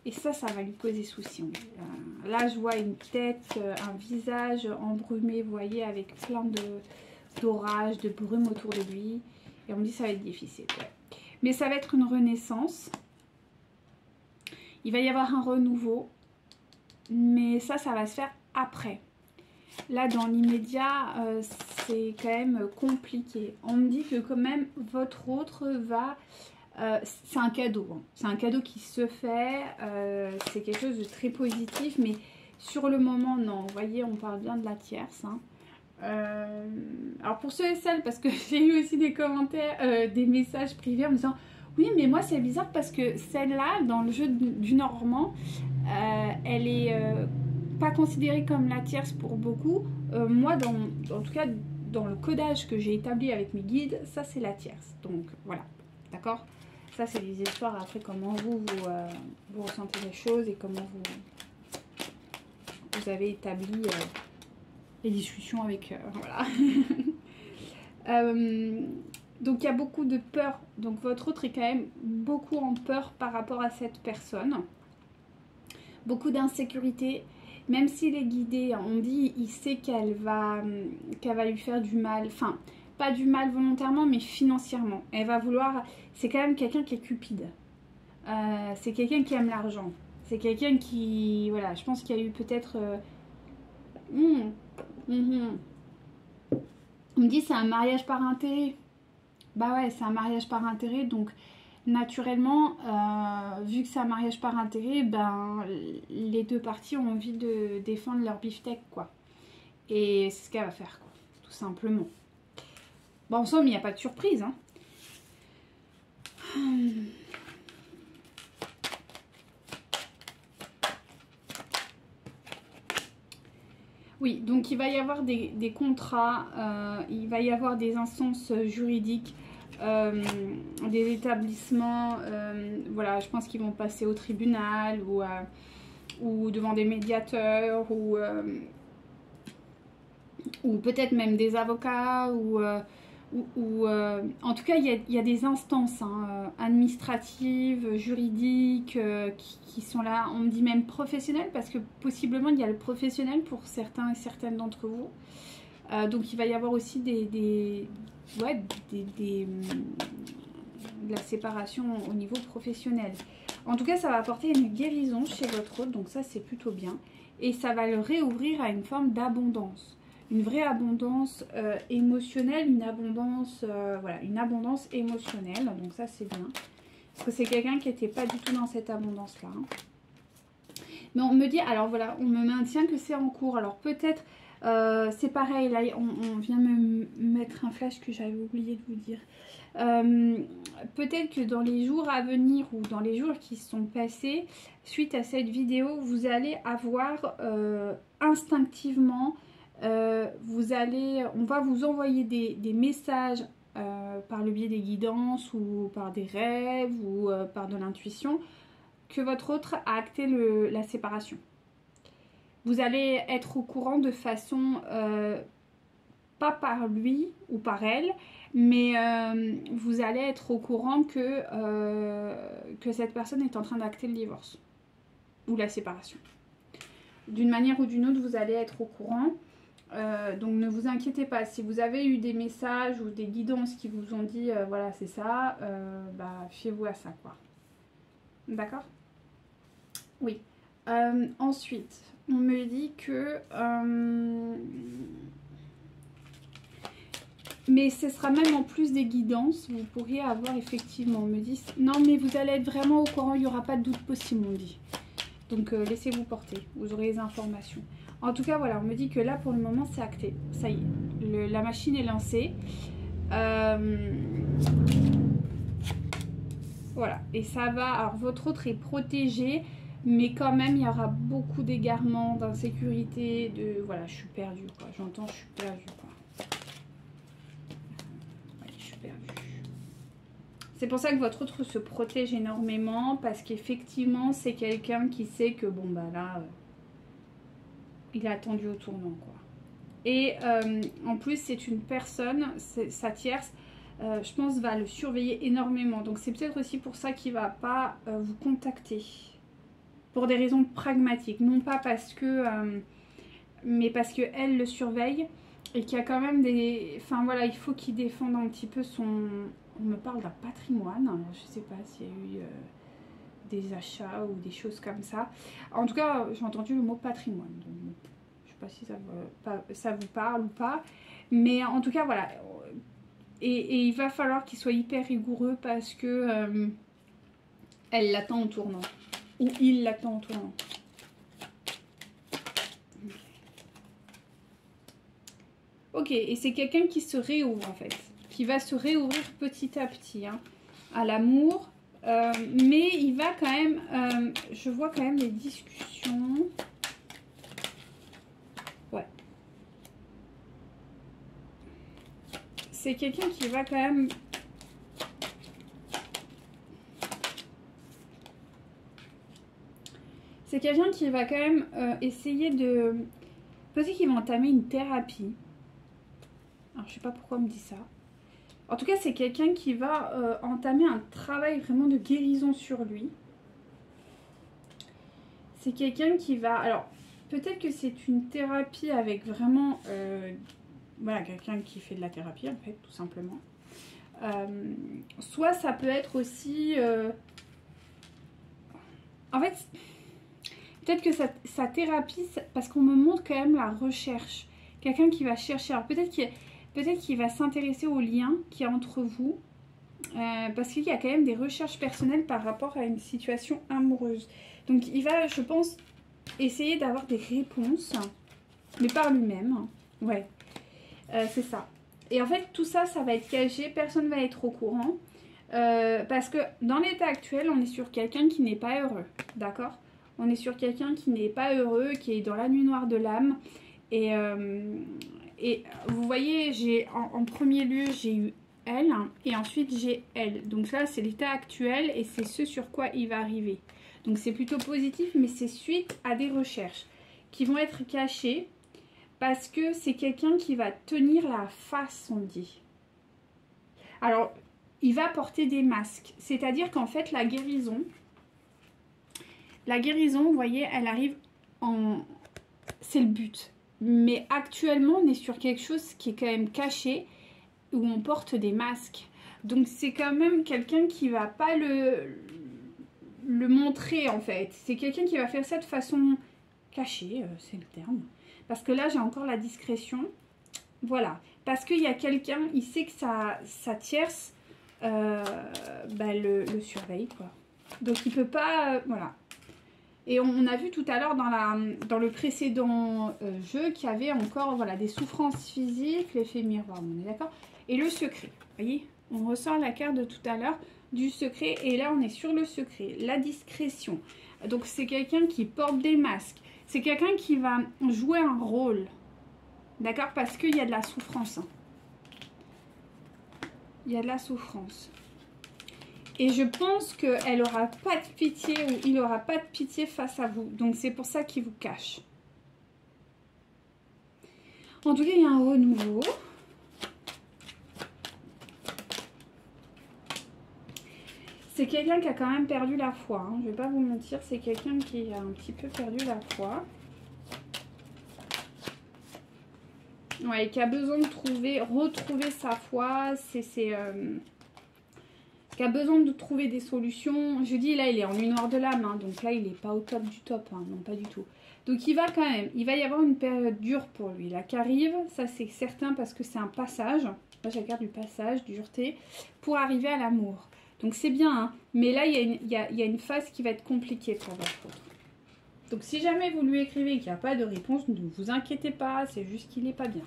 Et ça va lui causer souci. Là, je vois une tête, un visage embrumé, vous voyez, avec plein d'orage, de brume autour de lui. Et on me dit que ça va être difficile. Ouais. Mais ça va être une renaissance. Il va y avoir un renouveau. Mais ça va se faire après. Là, dans l'immédiat, c'est quand même compliqué. On me dit que quand même, votre autre va... c'est un cadeau, hein. C'est un cadeau qui se fait, c'est quelque chose de très positif, mais sur le moment, non. Vous voyez, on parle bien de la tierce. Hein. Alors pour ceux et celles, parce que j'ai eu aussi des commentaires, des messages privés en me disant « Oui, mais moi c'est bizarre parce que celle-là, dans le jeu du Normand, elle est pas considérée comme la tierce pour beaucoup. Moi, en tout cas, dans le codage que j'ai établi avec mes guides, ça c'est la tierce. Donc voilà, d'accord ? Ça, c'est des histoires après comment vous ressentez les choses et comment vous avez établi les discussions avec... voilà. Donc, il y a beaucoup de peur. Donc, votre autre est quand même beaucoup en peur par rapport à cette personne. Beaucoup d'insécurité. Même s'il est guidé, on dit, il sait qu'elle va lui faire du mal. Enfin... Pas du mal volontairement, mais financièrement. Elle va vouloir... C'est quand même quelqu'un qui est cupide. C'est quelqu'un qui aime l'argent. C'est quelqu'un qui... Voilà, je pense qu'il y a eu peut-être... On me dit c'est un mariage par intérêt. Bah ouais, c'est un mariage par intérêt. Donc, naturellement, vu que c'est un mariage par intérêt, ben, les deux parties ont envie de défendre leur beefsteak, quoi. Et c'est ce qu'elle va faire, quoi. Tout simplement. Bon, en somme, il n'y a pas de surprise. Hein. Oui, donc il va y avoir des contrats, il va y avoir des instances juridiques des établissements, voilà, je pense qu'ils vont passer au tribunal ou devant des médiateurs ou peut-être même des avocats en tout cas il y a des instances administratives, juridiques qui sont là. On me dit même professionnelles parce que possiblement il y a le professionnel pour certains et certaines d'entre vous. Donc il va y avoir aussi de la séparation au niveau professionnel. En tout cas, ça va apporter une guérison chez votre hôte, donc ça c'est plutôt bien. Et ça va le réouvrir à une forme d'abondance. Une vraie abondance émotionnelle, une abondance, voilà, une abondance émotionnelle. Donc ça c'est bien. Parce que c'est quelqu'un qui n'était pas du tout dans cette abondance-là. Mais on me dit, alors voilà, on me maintient que c'est en cours. Alors peut-être... c'est pareil, là on vient me mettre un flash que j'avais oublié de vous dire. Peut-être que dans les jours à venir ou dans les jours qui sont passés, suite à cette vidéo, vous allez avoir instinctivement, on va vous envoyer des messages par le biais des guidances ou par des rêves ou par de l'intuition que votre autre a acté la séparation. Vous allez être au courant de façon, pas par lui ou par elle, mais vous allez être au courant que cette personne est en train d'acter le divorce ou la séparation. D'une manière ou d'une autre, vous allez être au courant. Donc ne vous inquiétez pas. Si vous avez eu des messages ou des guidances qui vous ont dit, voilà c'est ça, bah fiez-vous à ça quoi. D'accord? Oui. Ensuite... On me dit que... mais ce sera même en plus des guidances. Vous pourriez avoir effectivement... On me dit... Non mais vous allez être vraiment au courant. Il n'y aura pas de doute possible, on dit. Donc laissez-vous porter. Vous aurez les informations. En tout cas, voilà. On me dit que là, pour le moment, c'est acté. Ça y est. La machine est lancée. Voilà. Et ça va... Alors, votre autre est protégé. Mais quand même, il y aura beaucoup d'égarements, d'insécurité, Voilà, je suis perdue, quoi. J'entends, je suis perdue, quoi. Ouais, je suis perdue. C'est pour ça que votre autre se protège énormément, parce qu'effectivement, c'est quelqu'un qui sait que, bon, bah là, il est attendu au tournant, quoi. Et en plus, c'est une personne, sa tierce, je pense, va le surveiller énormément. Donc, c'est peut-être aussi pour ça qu'il ne va pas vous contacter. Pour des raisons pragmatiques, non pas parce que... mais parce qu'elle le surveille et qu'il y a quand même des... Enfin voilà, il faut qu'il défende un petit peu son... On me parle d'un patrimoine, je ne sais pas s'il y a eu des achats ou des choses comme ça. En tout cas, j'ai entendu le mot patrimoine. Donc, je ne sais pas si ça vous parle ou pas. Mais en tout cas, voilà. Et il va falloir qu'il soit hyper rigoureux parce que elle l'attend au tournant. Ou il l'attend au tournant. Ok, et c'est quelqu'un qui se réouvre en fait. Qui va se réouvrir petit à petit à l'amour. Mais il va quand même... je vois quand même des discussions. Ouais. C'est quelqu'un qui va quand même... C'est quelqu'un qui va quand même essayer de... Peut-être qu'il va entamer une thérapie. Alors, je sais pas pourquoi on me dit ça. En tout cas, c'est quelqu'un qui va entamer un travail vraiment de guérison sur lui. C'est quelqu'un qui va... Alors, peut-être que c'est une thérapie avec vraiment... voilà, quelqu'un qui fait de la thérapie, en fait, tout simplement. Soit ça peut être aussi... En fait... Peut-être que sa thérapie, parce qu'on me montre quand même la recherche. Quelqu'un qui va chercher. Alors peut-être qu'il va s'intéresser au lien qu'il y a entre vous. Parce qu'il y a quand même des recherches personnelles par rapport à une situation amoureuse. Donc il va, je pense, essayer d'avoir des réponses. Mais par lui-même. Ouais, c'est ça. Et en fait, tout ça, ça va être caché. Personne ne va être au courant. Parce que dans l'état actuel, on est sur quelqu'un qui n'est pas heureux. D'accord ? On est sur quelqu'un qui n'est pas heureux, qui est dans la nuit noire de l'âme. Et vous voyez, en premier lieu, j'ai eu elle et ensuite j'ai elle. Donc là, c'est l'état actuel et c'est ce sur quoi il va arriver. Donc c'est plutôt positif, mais c'est suite à des recherches qui vont être cachées parce que c'est quelqu'un qui va tenir la face, on dit. Alors, il va porter des masques. C'est-à-dire qu'en fait, la guérison, vous voyez, elle arrive en... C'est le but. Mais actuellement, on est sur quelque chose qui est quand même caché, où on porte des masques. Donc, c'est quand même quelqu'un qui va pas le montrer, en fait. C'est quelqu'un qui va faire ça de façon cachée, c'est le terme. Parce que là, j'ai encore la discrétion. Voilà. Parce qu'il y a quelqu'un, il sait que sa tierce le surveille, quoi. Donc, il peut pas... voilà. Et on a vu tout à l'heure dans le précédent jeu qu'il y avait encore voilà, des souffrances physiques, l'effet miroir, on est d'accord? Et le secret, vous voyez? On ressort la carte de tout à l'heure du secret et là on est sur le secret, la discrétion. Donc c'est quelqu'un qui porte des masques, c'est quelqu'un qui va jouer un rôle, d'accord? Parce qu'il y a de la souffrance. Hein. Il y a de la souffrance. Et je pense qu'elle n'aura pas de pitié ou il n'aura pas de pitié face à vous. Donc c'est pour ça qu'il vous cache. En tout cas, il y a un renouveau. C'est quelqu'un qui a quand même perdu la foi. Hein. Je ne vais pas vous mentir, c'est quelqu'un qui a un petit peu perdu la foi. Ouais, qui a besoin de retrouver sa foi. Qui a besoin de trouver des solutions. Je dis là, il est en nuit noire de l'âme, hein, donc là, il n'est pas au top du top, hein, non, pas du tout. Donc il va quand même, il va y avoir une période dure pour lui, là, qui arrive, ça c'est certain parce que c'est un passage. Moi, j'ai la carte du passage, dureté, pour arriver à l'amour. Donc c'est bien, hein, mais là, il y a une phase qui va être compliquée pour votre autre. Donc si jamais vous lui écrivez qu'il n'y a pas de réponse, ne vous inquiétez pas, c'est juste qu'il n'est pas bien.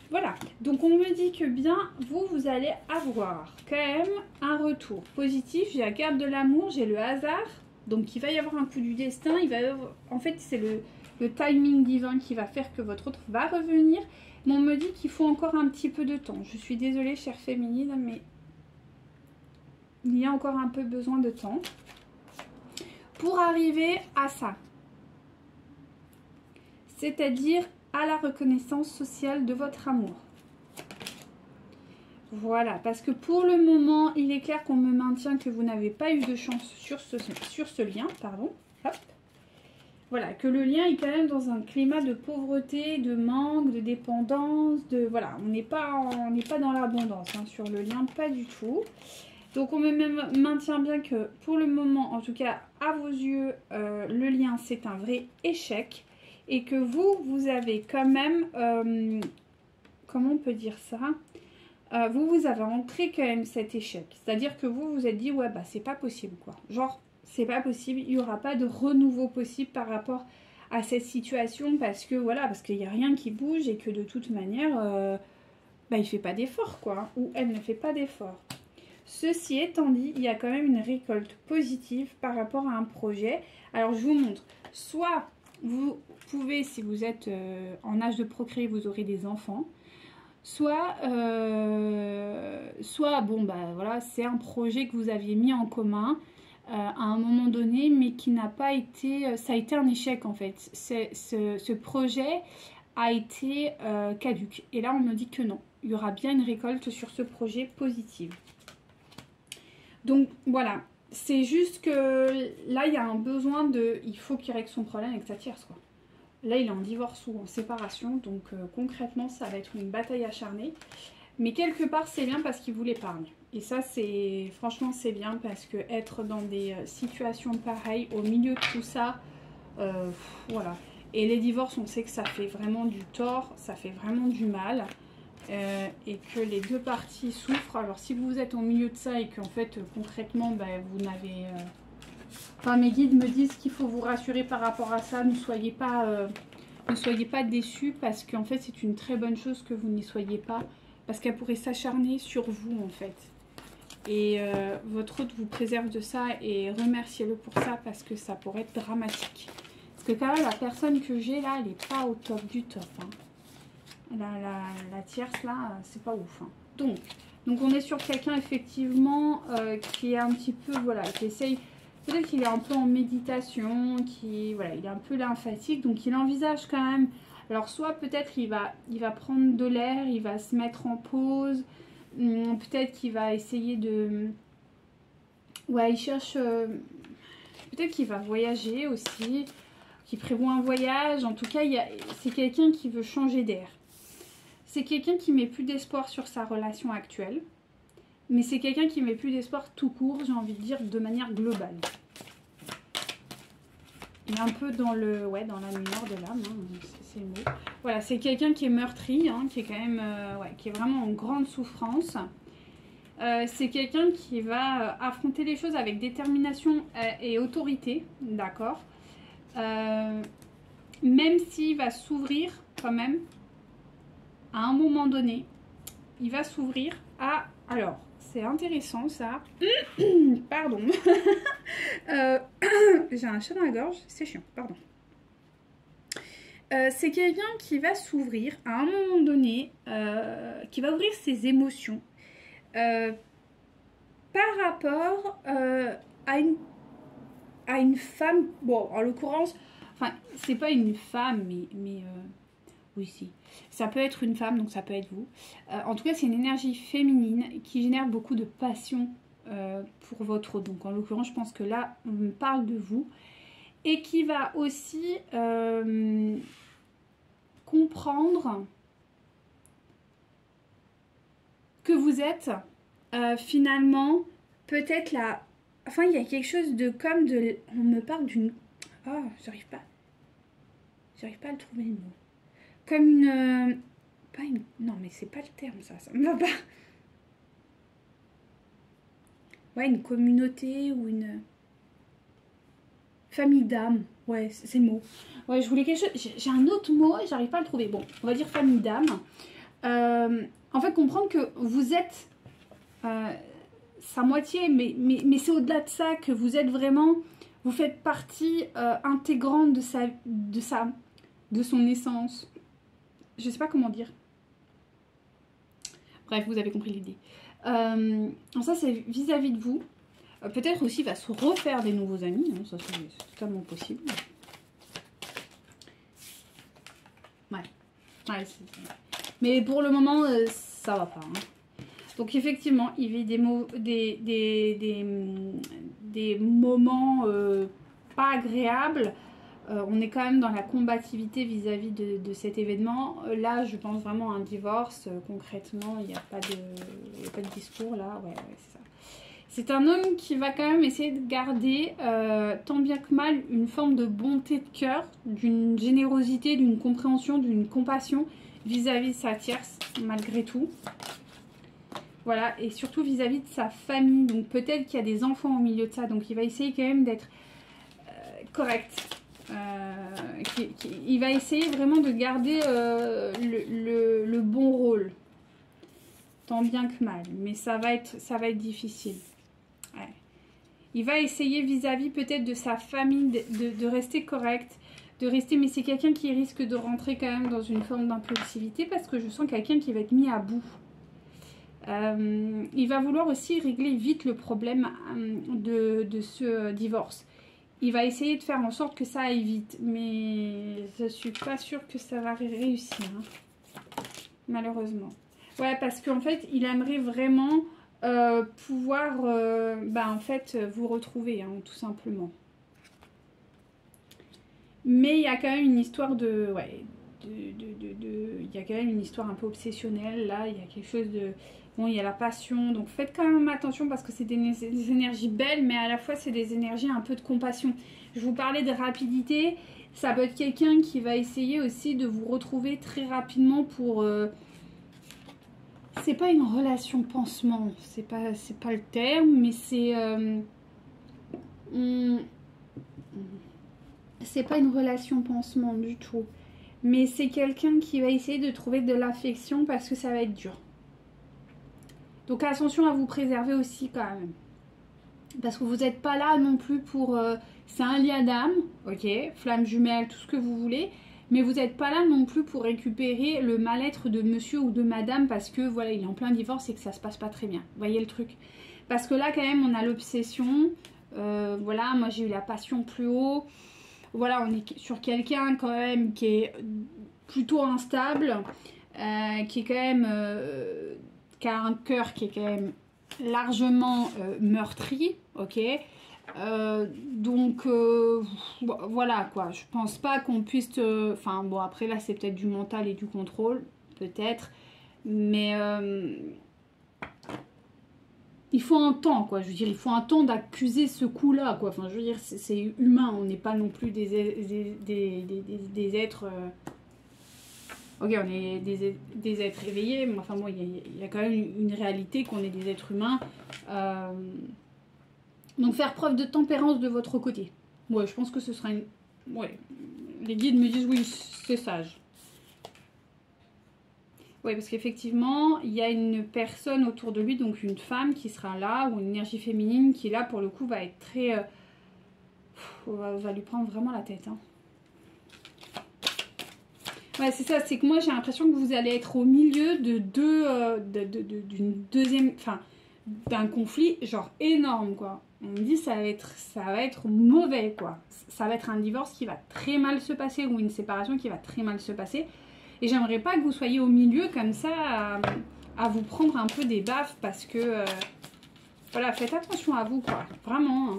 Voilà, donc on me dit que bien, vous allez avoir quand même un retour positif. J'ai la carte de l'amour, j'ai le hasard, donc il va y avoir un coup du destin. En fait, c'est le timing divin qui va faire que votre autre va revenir. Mais on me dit qu'il faut encore un petit peu de temps. Je suis désolée, chère féminine, mais il y a encore un peu besoin de temps pour arriver à ça. C'est-à-dire à la reconnaissance sociale de votre amour. Voilà, parce que pour le moment, il est clair qu'on me maintient que vous n'avez pas eu de chance sur ce lien, pardon. Hop. Voilà, que le lien est quand même dans un climat de pauvreté, de manque, de dépendance, voilà, on n'est pas dans l'abondance hein, sur le lien, pas du tout. Donc on me maintient bien que pour le moment, en tout cas à vos yeux, le lien c'est un vrai échec. Et que vous avez quand même, comment on peut dire ça, vous avez ancré quand même cet échec. C'est-à-dire que vous vous êtes dit, ouais, bah c'est pas possible, quoi. Genre, c'est pas possible, il n'y aura pas de renouveau possible par rapport à cette situation parce que, voilà, parce qu'il n'y a rien qui bouge et que de toute manière, bah il fait pas d'effort, quoi. Ou elle ne fait pas d'effort. Ceci étant dit, il y a quand même une récolte positive par rapport à un projet. Alors, je vous montre, soit... Vous pouvez, si vous êtes en âge de procréer, vous aurez des enfants. Soit bon, bah voilà, c'est un projet que vous aviez mis en commun à un moment donné, mais qui n'a pas été... ça a été un échec en fait. Ce projet a été caduc. Et là, on me dit que non. Il y aura bien une récolte sur ce projet positive. Donc, voilà. C'est juste que là, il y a un besoin de... Il faut qu'il règle son problème avec sa tierce, quoi. Là, il est en divorce ou en séparation. Donc, concrètement, ça va être une bataille acharnée. Mais quelque part, c'est bien parce qu'il vous l'épargne. Et ça, c'est... Franchement, c'est bien parce que être dans des situations pareilles, au milieu de tout ça, voilà. Et les divorces, on sait que ça fait vraiment du tort, ça fait vraiment du mal. Et que les deux parties souffrent. Alors si vous êtes au milieu de ça et qu'en fait concrètement vous n'avez enfin mes guides me disent qu'il faut vous rassurer par rapport à ça, ne soyez pas déçus parce qu'en fait c'est une très bonne chose que vous n'y soyez pas parce qu'elle pourrait s'acharner sur vous en fait et votre hôte vous préserve de ça et remerciez-le pour ça parce que ça pourrait être dramatique parce que quand même la personne que j'ai là elle n'est pas au top du top hein. La tierce là, c'est pas ouf. Hein. Donc, Donc on est sur quelqu'un effectivement qui est un petit peu, voilà, qui essaye, peut-être qu'il est un peu en méditation, qui, voilà, il est un peu lymphatique, donc il envisage quand même, alors soit peut-être il va prendre de l'air, il va se mettre en pause, peut-être qu'il va essayer de, ouais, il cherche, peut-être qu'il va voyager aussi, qu'il prévoit un voyage, en tout cas c'est quelqu'un qui veut changer d'air. C'est quelqu'un qui met plus d'espoir sur sa relation actuelle, mais c'est quelqu'un qui met plus d'espoir tout court, j'ai envie de dire, de manière globale. Il est un peu dans le, ouais, dans la lumière de l'âme, hein, c'est le mot. Voilà, c'est quelqu'un qui est meurtri, hein, qui est quand même, ouais, qui est vraiment en grande souffrance. C'est quelqu'un qui va affronter les choses avec détermination et autorité, d'accord. Même s'il va s'ouvrir quand même, à un moment donné, il va s'ouvrir à... Alors, c'est intéressant ça. Pardon. J'ai un chat dans la gorge, c'est chiant, pardon. C'est quelqu'un qui va s'ouvrir à un moment donné, qui va ouvrir ses émotions par rapport à une femme. Bon, en l'occurrence, enfin, c'est pas une femme, mais oui, si. Ça peut être une femme, donc ça peut être vous. En tout cas, c'est une énergie féminine qui génère beaucoup de passion pour votre... Donc, en l'occurrence, je pense que là, on me parle de vous. Et qui va aussi comprendre que vous êtes finalement peut-être là... Enfin, il y a quelque chose de comme de... On me parle d'une... Oh, j'arrive pas à le trouver le mot. Comme une... Pas une... Non, mais c'est pas le terme, ça me va pas. Ouais, une communauté ou une... Famille d'âme. Ouais, c'est le mot. Ouais, je voulais quelque chose... J'ai un autre mot et j'arrive pas à le trouver. Bon, on va dire famille d'âme. En fait, comprendre que vous êtes sa moitié, mais c'est au-delà de ça, que vous êtes vraiment... Vous faites partie intégrante de son essence. Je sais pas comment dire. Bref, vous avez compris l'idée. Ça, c'est vis-à-vis de vous. Peut-être aussi, il va se refaire des nouveaux amis. Hein, ça, c'est totalement possible. Ouais. Mais pour le moment, ça va pas. Hein. Donc, effectivement, il vit des moments pas agréables. On est quand même dans la combativité vis-à-vis de cet événement. Là, je pense vraiment à un divorce. Concrètement, il n'y a pas de discours là. Ouais, c'est ça. C'est un homme qui va quand même essayer de garder, tant bien que mal, une forme de bonté de cœur, d'une générosité, d'une compréhension, d'une compassion vis-à-vis de sa tierce, malgré tout. Voilà, et surtout vis-à-vis de sa famille. Donc peut-être qu'il y a des enfants au milieu de ça. Donc il va essayer quand même d'être correct. Il va essayer vraiment de garder le bon rôle. Tant bien que mal. Mais ça va être difficile. Ouais. Il va essayer vis-à-vis peut-être de sa famille de rester correct. Mais c'est quelqu'un qui risque de rentrer quand même dans une forme d'impulsivité. Parce que je sens quelqu'un qui va être mis à bout. Il va vouloir aussi régler vite le problème de ce divorce. Il va essayer de faire en sorte que ça aille vite. Mais je suis pas sûre que ça va réussir. Hein. Malheureusement. Ouais, parce qu'en fait, il aimerait vraiment pouvoir en fait, vous retrouver, hein, tout simplement. Mais il y a quand même une histoire de... Ouais, il y a quand même une histoire un peu obsessionnelle, là. Il y a quelque chose de... Bon, il y a la passion, donc faites quand même attention parce que c'est des énergies belles, mais à la fois c'est des énergies un peu de compassion. Je vous parlais de rapidité, ça peut être quelqu'un qui va essayer aussi de vous retrouver très rapidement pour... c'est pas une relation pansement, c'est pas le terme, mais c'est... c'est pas une relation pansement du tout. Mais c'est quelqu'un qui va essayer de trouver de l'affection parce que ça va être dur. Donc attention à vous préserver aussi quand même. Parce que vous n'êtes pas là non plus pour... c'est un lien d'âme, ok, flamme jumelle, tout ce que vous voulez. Mais vous n'êtes pas là non plus pour récupérer le mal-être de monsieur ou de madame parce que voilà, il est en plein divorce et que ça se passe pas très bien. Vous voyez le truc? Parce que là, quand même, on a l'obsession. Voilà, moi j'ai eu la passion plus haut. Voilà, on est sur quelqu'un quand même qui est plutôt instable, qui est quand même, qui a un cœur qui est quand même largement meurtri, ok. Donc voilà quoi, je pense pas qu'on puisse enfin bon, après là c'est peut-être du mental et du contrôle, peut-être, mais il faut un temps quoi, je veux dire, il faut un temps d'accuser ce coup là quoi, enfin je veux dire c'est humain, on n'est pas non plus des êtres ok, on est des êtres éveillés, mais enfin bon, il y a quand même une réalité qu'on est des êtres humains. Donc faire preuve de tempérance de votre côté. Ouais, je pense que ce sera une... Ouais, les guides me disent oui, c'est sage. Ouais, parce qu'effectivement, il y a une personne autour de lui, donc une femme qui sera là, ou une énergie féminine qui là, pour le coup, va être très... va lui prendre vraiment la tête, hein. Ouais, c'est ça, c'est que moi j'ai l'impression que vous allez être au milieu de d'une deuxième, enfin, d'un conflit genre énorme quoi. On me dit ça va être mauvais quoi. Ça va être un divorce qui va très mal se passer ou une séparation qui va très mal se passer. Et j'aimerais pas que vous soyez au milieu comme ça à vous prendre un peu des baffes parce que, voilà, faites attention à vous quoi, vraiment, hein.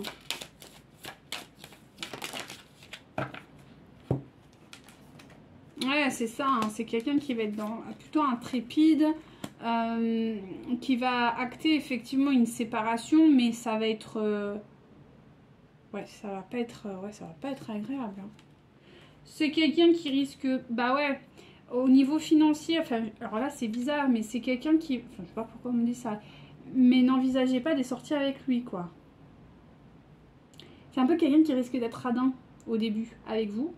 Ouais, c'est ça, hein. C'est quelqu'un qui va être plutôt intrépide, qui va acter effectivement une séparation, mais ça va être... ouais, ça va pas être agréable, hein. C'est quelqu'un qui risque... Bah ouais, au niveau financier, enfin, alors là c'est bizarre, mais c'est quelqu'un qui... Enfin, je sais pas pourquoi on me dit ça, mais n'envisagez pas de sortir avec lui, quoi. C'est un peu quelqu'un qui risque d'être radin au début avec vous.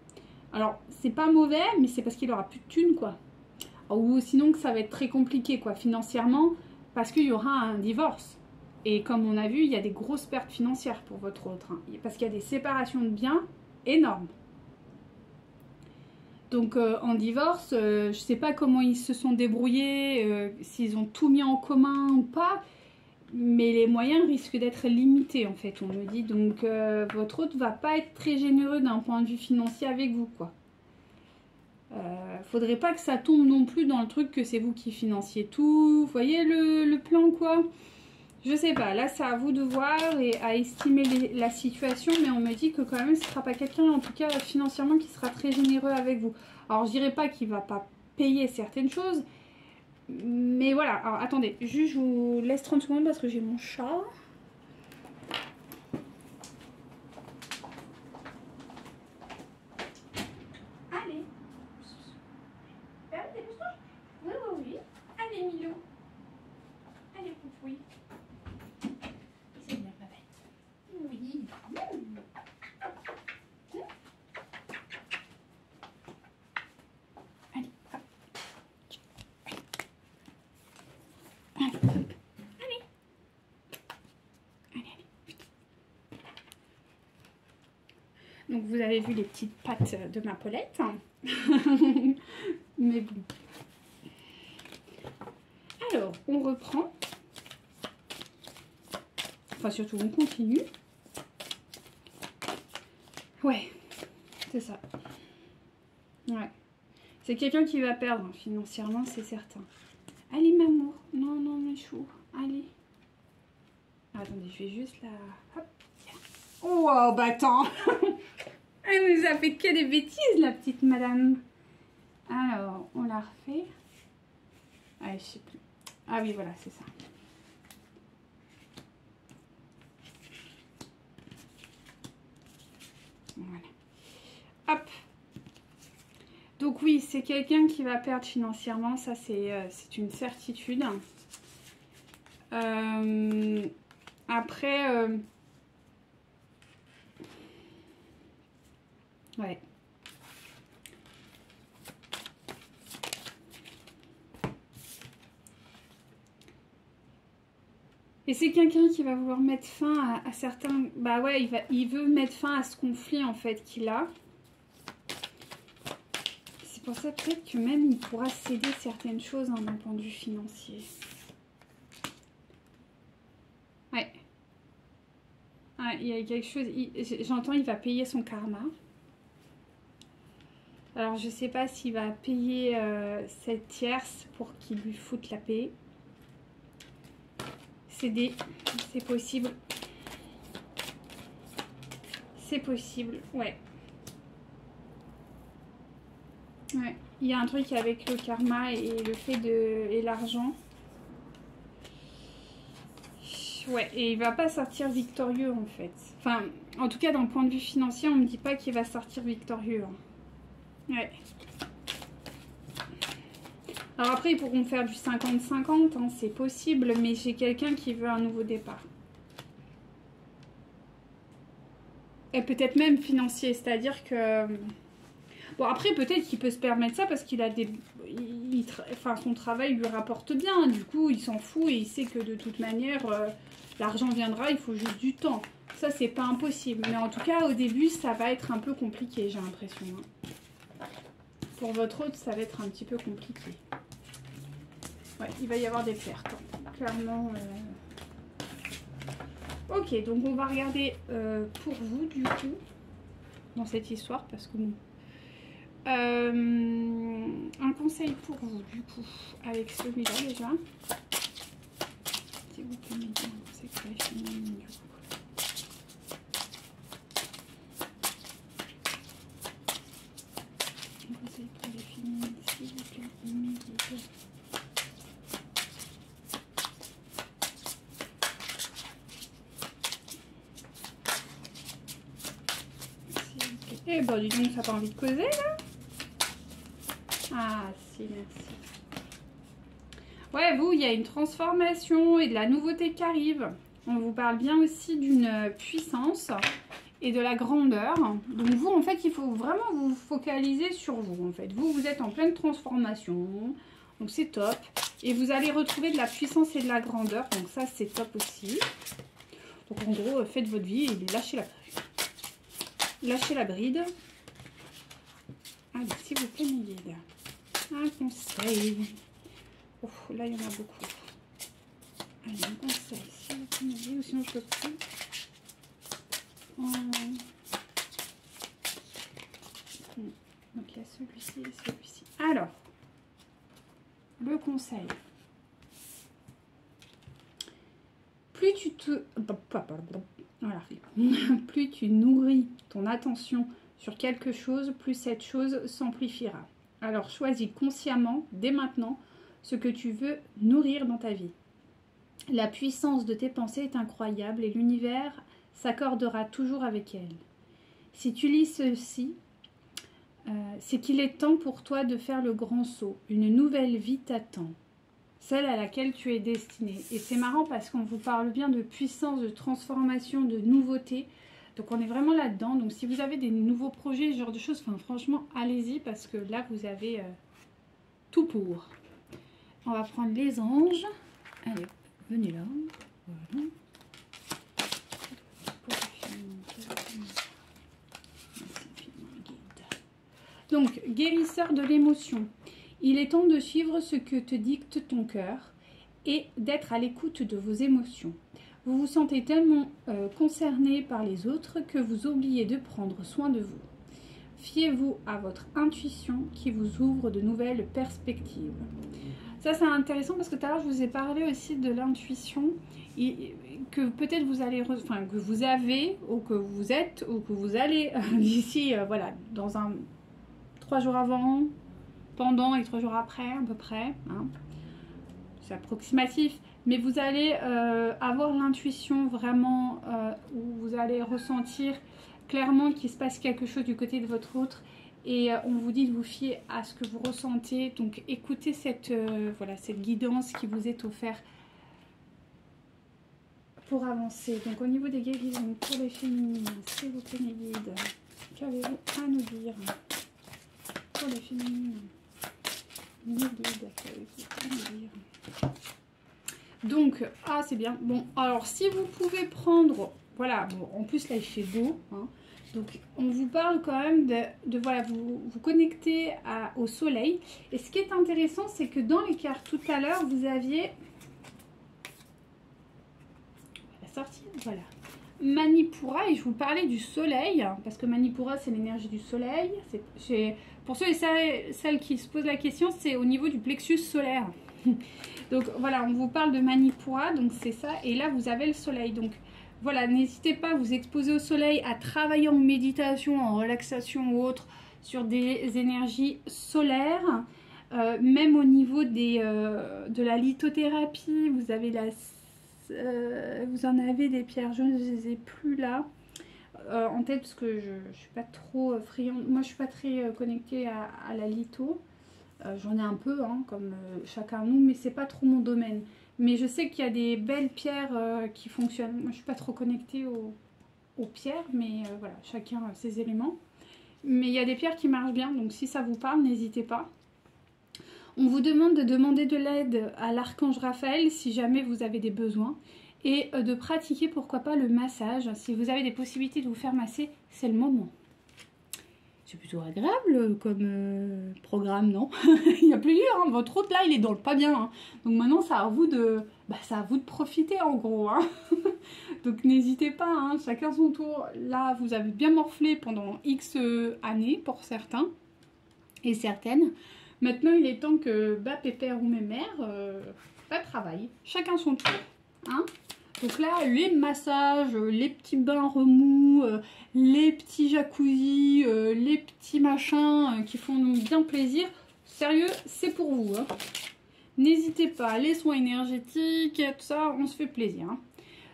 Alors, c'est pas mauvais, mais c'est parce qu'il aura plus de thunes, quoi. Ou sinon que ça va être très compliqué, quoi, financièrement, parce qu'il y aura un divorce. Et comme on a vu, il y a des grosses pertes financières pour votre autre, hein, parce qu'il y a des séparations de biens énormes. Donc, en divorce, je sais pas comment ils se sont débrouillés, s'ils ont tout mis en commun ou pas, mais les moyens risquent d'être limités, en fait, on me dit. Donc, votre hôte va pas être très généreux d'un point de vue financier avec vous, quoi. Faudrait pas que ça tombe non plus dans le truc que c'est vous qui financiez tout. Vous voyez le plan, quoi. Je sais pas, là, c'est à vous de voir et à estimer la situation, mais on me dit que quand même, ce sera pas quelqu'un, en tout cas, financièrement, qui sera très généreux avec vous. Alors, je dirais pas qu'il va pas payer certaines choses, mais voilà. Alors, attendez, juste, je vous laisse 30 secondes parce que j'ai mon chat. Allez. Dépêche-toi. Oui, oui, oui. Allez, Milou. Allez, Poupoui. C'est bien, ma bête. Oui. Allez, hop. Allez, hop. Allez. Allez, allez. Donc, vous avez vu les petites pattes de ma Paulette. Mais bon. Alors, on reprend. Enfin, surtout, on continue. Ouais, c'est ça. Ouais. C'est quelqu'un qui va perdre financièrement, c'est certain. Allez, maman. Non, non, mes choux. Allez. Attendez, je vais juste la... Hop. Oh, bah attends. Elle nous a fait que des bêtises, la petite madame. Alors, on la refait. Ah, je sais plus. Ah oui, voilà, c'est ça. Voilà. Hop. Donc oui, c'est quelqu'un qui va perdre financièrement, ça c'est une certitude. Après, ouais. Et c'est quelqu'un qui va vouloir mettre fin à certains... Bah ouais, il veut mettre fin à ce conflit en fait qu'il a. pour ça, peut-être que même il pourra céder certaines choses hein, d'un point de vue financier. Ouais. Ah, il y a quelque chose... J'entends, il va payer son karma. Alors, je sais pas s'il va payer cette tierce pour qu'il lui foute la paix. Céder, c'est possible. C'est possible, ouais. Ouais, il y a un truc avec le karma et le fait de... et l'argent. Ouais, et il va pas sortir victorieux en fait. Enfin, en tout cas, d'un point de vue financier, on me dit pas qu'il va sortir victorieux. Ouais. Alors après, ils pourront faire du 50-50, hein, c'est possible, mais j'ai quelqu'un qui veut un nouveau départ. Et peut-être même financier, c'est-à-dire que... Bon, après, peut-être qu'il peut se permettre ça parce qu'il a des... Enfin, son travail lui rapporte bien, du coup, il s'en fout et il sait que de toute manière, l'argent viendra, il faut juste du temps. Ça, c'est pas impossible. Mais en tout cas, au début, ça va être un peu compliqué, j'ai l'impression. Hein. Pour votre hôte, ça va être un petit peu compliqué. Ouais, il va y avoir des pertes, hein. Clairement. Ok, donc on va regarder pour vous, du coup, dans cette histoire, parce que bon... un conseil pour vous, du coup, avec celui-là, déjà. S'il vous plaît, me dire un conseil pour les féminines, du coup. Un conseil pour les féminines, s'il vous plaît, immédiatement. Eh ben, dis donc, ça n'a pas envie de causer, là? Ah, si, merci. Ouais, vous, il y a une transformation et de la nouveauté qui arrive. On vous parle bien aussi d'une puissance et de la grandeur. Donc vous, en fait, il faut vraiment vous focaliser sur vous, en fait. Vous, vous êtes en pleine transformation, donc c'est top. Et vous allez retrouver de la puissance et de la grandeur, donc ça, c'est top aussi. Donc en gros, faites votre vie et lâchez la bride. Lâchez la bride. Allez, s'il vous plaît, mes guides. Un conseil. Oh, là, il y en a beaucoup. Allez, un conseil. Si vous pouvez m'aider, ou sinon je peux plus. Donc, il y a celui-ci et celui-ci. Alors, le conseil. Plus tu te... Voilà. Plus tu nourris ton attention sur quelque chose, plus cette chose s'amplifiera. Alors, choisis consciemment, dès maintenant, ce que tu veux nourrir dans ta vie. La puissance de tes pensées est incroyable et l'univers s'accordera toujours avec elle. Si tu lis ceci, c'est qu'il est temps pour toi de faire le grand saut. Une nouvelle vie t'attend, celle à laquelle tu es destiné. Et c'est marrant parce qu'on vous parle bien de puissance, de transformation, de nouveauté. Donc on est vraiment là-dedans. Donc si vous avez des nouveaux projets, ce genre de choses, enfin, franchement, allez-y parce que là, vous avez tout pour. On va prendre les anges. Allez, venez là. Voilà. Donc, guérisseur de l'émotion. Il est temps de suivre ce que te dicte ton cœur et d'être à l'écoute de vos émotions. Vous vous sentez tellement concerné par les autres que vous oubliez de prendre soin de vous. Fiez-vous à votre intuition qui vous ouvre de nouvelles perspectives. Ça, c'est intéressant parce que tout à l'heure, je vous ai parlé aussi de l'intuition que peut-être vous allez, enfin, que vous avez ou que vous êtes ou que vous allez d'ici, voilà, dans 3 jours avant, pendant et 3 jours après, à peu près. Hein. C'est approximatif, mais vous allez avoir l'intuition vraiment où vous allez ressentir clairement qu'il se passe quelque chose du côté de votre autre. Et on vous dit de vous fier à ce que vous ressentez. Donc écoutez cette, voilà, cette guidance qui vous est offerte pour avancer. Donc au niveau des guérisons pour les féminines, s'il vous plaît mes guides, qu'avez-vous à nous dire pour les féminines? Mes guides, qu'avez-vous à nous dire? Donc, ah c'est bien. Bon, alors si vous pouvez prendre voilà, bon, en plus là il fait beau, hein. Donc on vous parle quand même voilà, vous connecter au soleil. Et ce qui est intéressant, c'est que dans les cartes tout à l'heure, vous aviez la sortie, voilà, Manipura, et je vous parlais du soleil, parce que Manipura c'est l'énergie du soleil. Pour ceux et celles qui se posent la question, c'est au niveau du plexus solaire. Donc voilà, on vous parle de Manipura, donc c'est ça, et là vous avez le soleil. Donc voilà, n'hésitez pas à vous exposer au soleil, à travailler en méditation, en relaxation ou autre, sur des énergies solaires. Même au niveau de la lithothérapie, vous avez vous en avez des pierres jaunes, je ne les ai plus là en tête parce que je ne suis pas trop friande. Moi je suis pas très connectée à la litho. J'en ai un peu, hein, comme chacun nous, mais c'est pas trop mon domaine. Mais je sais qu'il y a des belles pierres qui fonctionnent. Moi je suis pas trop connectée aux pierres, mais voilà, chacun a ses éléments. Mais il y a des pierres qui marchent bien, donc si ça vous parle, n'hésitez pas. On vous demande de demander de l'aide à l'archange Raphaël si jamais vous avez des besoins. Et de pratiquer, pourquoi pas, le massage. Si vous avez des possibilités de vous faire masser, c'est le moment. C'est plutôt agréable comme programme, non? Il y a plus dur, hein. Votre hôte là, il est dans le pas bien. Hein. Donc maintenant, c'est à vous de profiter en gros. Hein. Donc n'hésitez pas, hein, chacun son tour. Là, vous avez bien morflé pendant X années pour certains et certaines. Maintenant, il est temps que pépère ou mémère travaillent. Chacun son tour. Hein. Donc là, les massages, les petits bains remous, les petits jacuzzi, les petits machins qui font bien plaisir. Sérieux, c'est pour vous. Hein. N'hésitez pas, les soins énergétiques, tout ça, on se fait plaisir. Hein.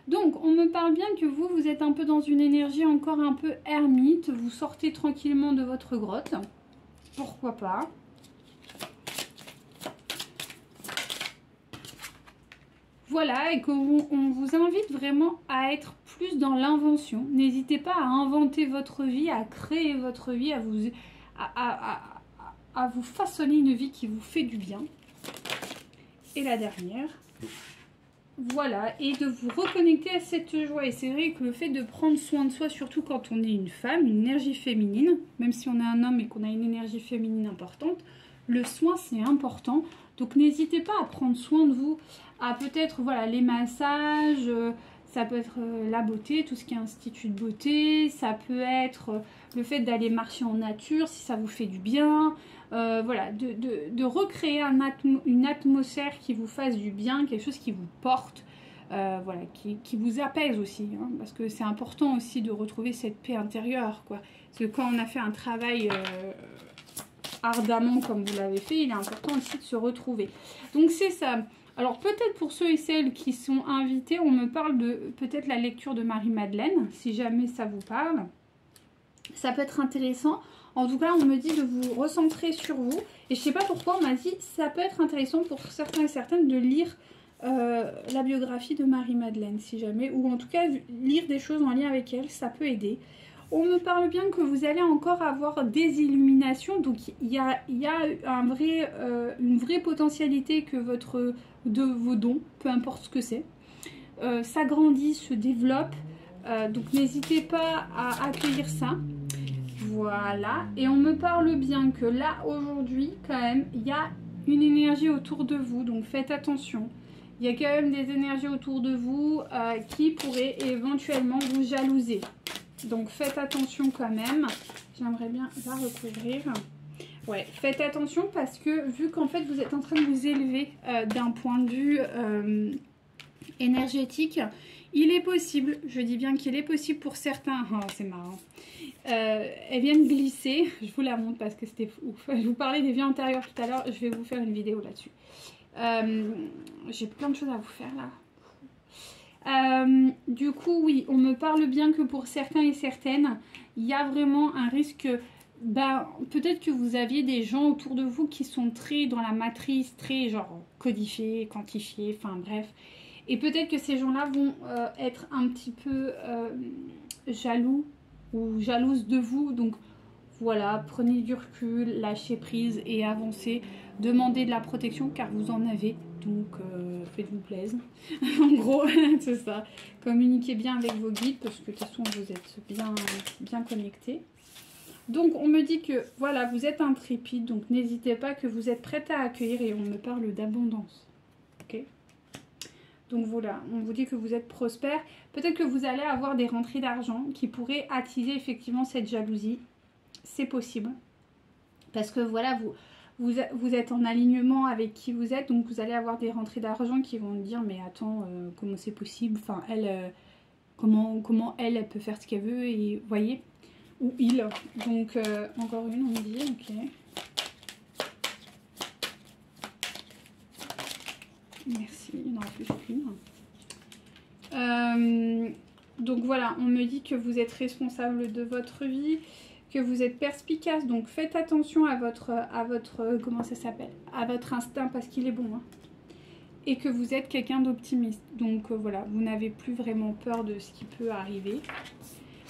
Donc, on me parle bien que vous êtes un peu dans une énergie encore un peu ermite. Vous sortez tranquillement de votre grotte. Pourquoi pas. Voilà, et qu'on vous invite vraiment à être plus dans l'invention. N'hésitez pas à inventer votre vie, à créer votre vie, à vous façonner une vie qui vous fait du bien. Et la dernière, voilà, et de vous reconnecter à cette joie. Et c'est vrai que le fait de prendre soin de soi, surtout quand on est une femme, une énergie féminine, même si on est un homme et qu'on a une énergie féminine importante, le soin c'est important. Donc n'hésitez pas à prendre soin de vous, à peut-être voilà les massages, ça peut être la beauté, tout ce qui est institut de beauté, ça peut être le fait d'aller marcher en nature si ça vous fait du bien, voilà, de recréer une atmosphère qui vous fasse du bien, quelque chose qui vous porte, voilà, qui vous apaise aussi, hein, parce que c'est important aussi de retrouver cette paix intérieure, quoi. Parce que quand on a fait un travail ardemment comme vous l'avez fait, il est important aussi de se retrouver. Donc c'est ça. Alors peut-être pour ceux et celles qui sont invités, on me parle de peut-être la lecture de Marie-Madeleine, si jamais ça vous parle. Ça peut être intéressant. En tout cas, on me dit de vous recentrer sur vous. Et je sais pas pourquoi, on m'a dit ça peut être intéressant pour certains et certaines de lire la biographie de Marie-Madeleine, si jamais. Ou en tout cas, lire des choses en lien avec elle, ça peut aider. On me parle bien que vous allez encore avoir des illuminations, donc il y a une vraie potentialité que vos dons, peu importe ce que c'est, s'agrandit, se développe, donc n'hésitez pas à accueillir ça. Voilà, et on me parle bien que là aujourd'hui quand même il y a une énergie autour de vous, donc faites attention. Il y a quand même des énergies autour de vous qui pourraient éventuellement vous jalouser. Donc faites attention quand même. J'aimerais bien la recouvrir. Ouais, faites attention parce que vu qu'en fait vous êtes en train de vous élever d'un point de vue énergétique, il est possible, je dis bien qu'il est possible pour certains, oh, c'est marrant, elles viennent glisser, je vous la montre parce que c'était ouf. Je vous parlais des vies antérieures tout à l'heure, je vais vous faire une vidéo là-dessus. J'ai plein de choses à vous faire là. Du coup, oui, on me parle bien que pour certains et certaines, il y a vraiment un risque. Peut-être que vous aviez des gens autour de vous qui sont très dans la matrice, très genre codifiés, quantifiés, enfin bref. Et peut-être que ces gens-là vont être un petit peu jaloux ou jalouses de vous. Donc voilà, prenez du recul, lâchez prise et avancez. Demandez de la protection car vous en avez Donc faites-vous plaisir. En gros, c'est ça. Communiquez bien avec vos guides parce que de toute façon vous êtes bien connectés. Donc on me dit que voilà, vous êtes intrépide, donc n'hésitez pas, que vous êtes prête à accueillir, et on me parle d'abondance. Ok. Donc voilà, on vous dit que vous êtes prospère. Peut-être que vous allez avoir des rentrées d'argent qui pourraient attiser effectivement cette jalousie. C'est possible. Parce que voilà, vous êtes en alignement avec qui vous êtes. Donc vous allez avoir des rentrées d'argent qui vont dire mais attends, comment c'est possible? Enfin, elle, comment elle peut faire ce qu'elle veut, et vous voyez? Ou il. Donc encore une, on me dit, ok. Merci, il n'y en aura plus qu'une. Donc voilà, on me dit que vous êtes responsable de votre vie, que vous êtes perspicace, donc faites attention à votre comment ça s'appelle, à votre instinct, parce qu'il est bon, hein. Et que vous êtes quelqu'un d'optimiste. Donc voilà, vous n'avez plus vraiment peur de ce qui peut arriver.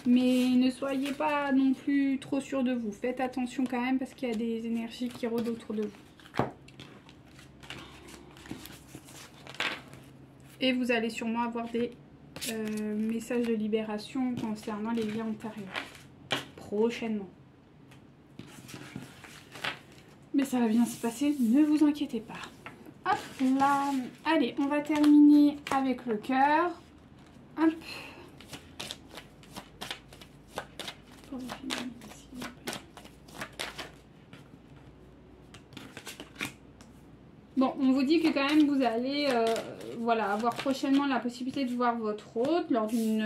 Mais ne soyez pas non plus trop sûr de vous. Faites attention quand même parce qu'il y a des énergies qui rôdent autour de vous. Et vous allez sûrement avoir des messages de libération concernant les liens antérieurs. Prochainement. Mais ça va bien se passer, ne vous inquiétez pas. Hop là. Allez, on va terminer avec le cœur. Hop. Bon, on vous dit que quand même vous allez voilà, avoir prochainement la possibilité de voir votre hôte lors d'une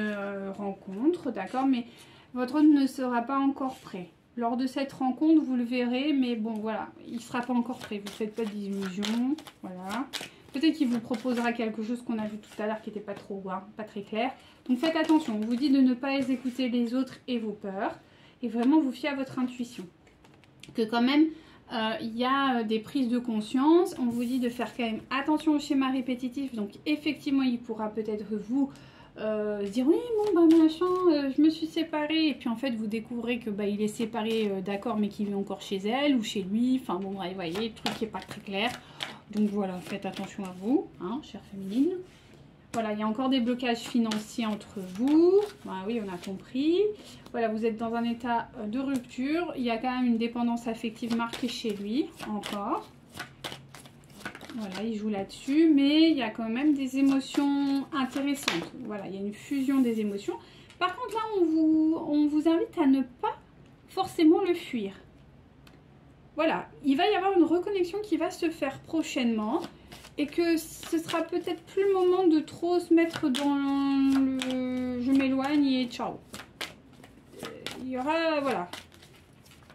rencontre, d'accord? Mais votre hôte ne sera pas encore prêt. Lors de cette rencontre, vous le verrez, mais bon, voilà, il ne sera pas encore prêt. Vous ne faites pas d'illusions, voilà. Peut-être qu'il vous proposera quelque chose qu'on a vu tout à l'heure qui n'était pas trop, hein, pas très clair. Donc faites attention, on vous dit de ne pas écouter les autres et vos peurs. Et vraiment vous fier à votre intuition. Que quand même, il y a des prises de conscience. On vous dit de faire quand même attention au schéma répétitif. Donc effectivement, il pourra peut-être vous dire oui, bon bah machin, je me suis séparée. Et puis en fait, vous découvrez que bah, il est séparé, d'accord, mais qu'il est encore chez elle ou chez lui. Enfin bon, vous voyez, le truc qui n'est pas très clair. Donc voilà, faites attention à vous, hein, chère féminine. Voilà, il y a encore des blocages financiers entre vous. Bah oui, on a compris. Voilà, vous êtes dans un état de rupture. Il y a quand même une dépendance affective marquée chez lui, encore. Voilà, il joue là-dessus. Mais il y a quand même des émotions intéressantes. Voilà, il y a une fusion des émotions. Par contre, là, on vous invite à ne pas forcément le fuir. Voilà, il va y avoir une reconnexion qui va se faire prochainement. Et que ce sera peut-être plus le moment de trop se mettre dans le je m'éloigne et ciao. Il y aura, voilà.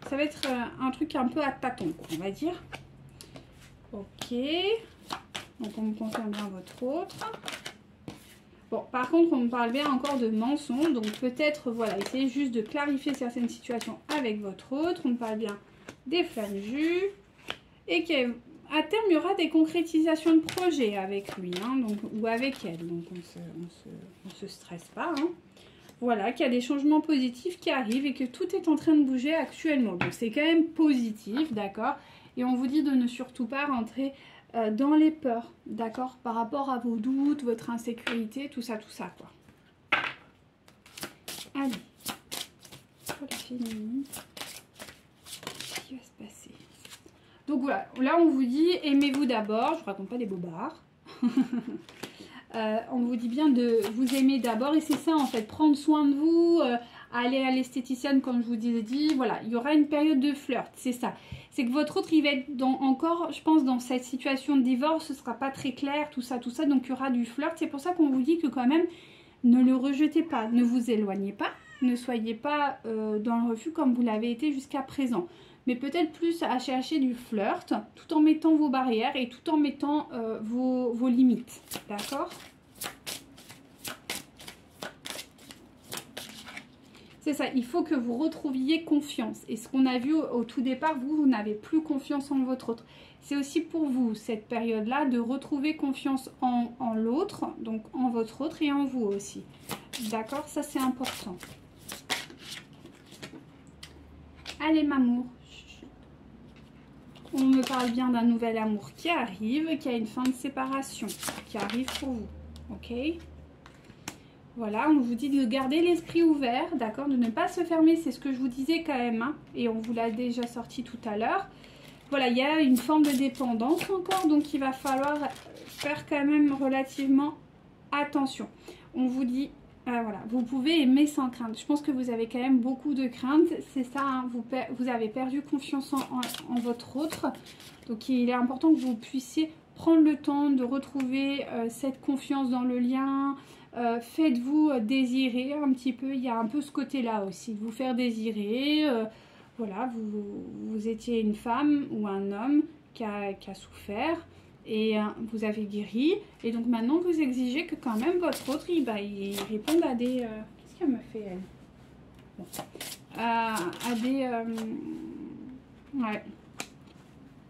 Ça va être un truc un peu à tâtons, on va dire. Ok. Donc on me confirme bien votre autre. Bon, par contre, on me parle bien encore de mensonges. Donc peut-être, voilà, essayez juste de clarifier certaines situations avec votre autre. On me parle bien des flammes jus. Et qu'à terme, il y aura des concrétisations de projets avec lui, hein, donc, ou avec elle. Donc on se stresse pas. Hein. Voilà, qu'il y a des changements positifs qui arrivent et que tout est en train de bouger actuellement. Donc c'est quand même positif, d'accord? Et on vous dit de ne surtout pas rentrer dans les peurs, d'accord? Par rapport à vos doutes, votre insécurité, tout ça, quoi. Allez, pour la féminine, qu'est-ce qui va se passer? Donc voilà, là on vous dit aimez-vous d'abord, je raconte pas des bobards. On vous dit bien de vous aimer d'abord et c'est ça en fait, prendre soin de vous, aller à l'esthéticienne comme je vous ai dit, voilà, il y aura une période de flirt, c'est ça. C'est que votre autre il va être encore, je pense, dans cette situation de divorce, ce sera pas très clair, tout ça, donc il y aura du flirt. C'est pour ça qu'on vous dit que quand même, ne le rejetez pas, ne vous éloignez pas, ne soyez pas dans le refus comme vous l'avez été jusqu'à présent. Mais peut-être plus à chercher du flirt, tout en mettant vos barrières et tout en mettant vos limites. D'accord? C'est ça, il faut que vous retrouviez confiance. Et ce qu'on a vu au tout départ, vous n'avez plus confiance en votre autre. C'est aussi pour vous, cette période-là, de retrouver confiance en l'autre, donc en votre autre et en vous aussi. D'accord? Ça, c'est important. Allez, Mamour. On me parle bien d'un nouvel amour qui arrive, qui a une fin de séparation, qui arrive pour vous. Ok? Voilà, on vous dit de garder l'esprit ouvert, d'accord? De ne pas se fermer, c'est ce que je vous disais quand même, hein, et on vous l'a déjà sorti tout à l'heure. Voilà, il y a une forme de dépendance encore, donc il va falloir faire quand même relativement attention. On vous dit, voilà, vous pouvez aimer sans crainte. Je pense que vous avez quand même beaucoup de crainte, c'est ça, hein, vous avez perdu confiance en votre autre. Donc il est important que vous puissiez prendre le temps de retrouver cette confiance dans le lien. Faites-vous désirer un petit peu, il y a un peu ce côté-là aussi, de vous faire désirer. Voilà, vous étiez une femme ou un homme qui a souffert et vous avez guéri. Et donc maintenant, vous exigez que quand même votre autre, il réponde à des... qu'est-ce qu'elle me fait, elle? Bon. À des... ouais.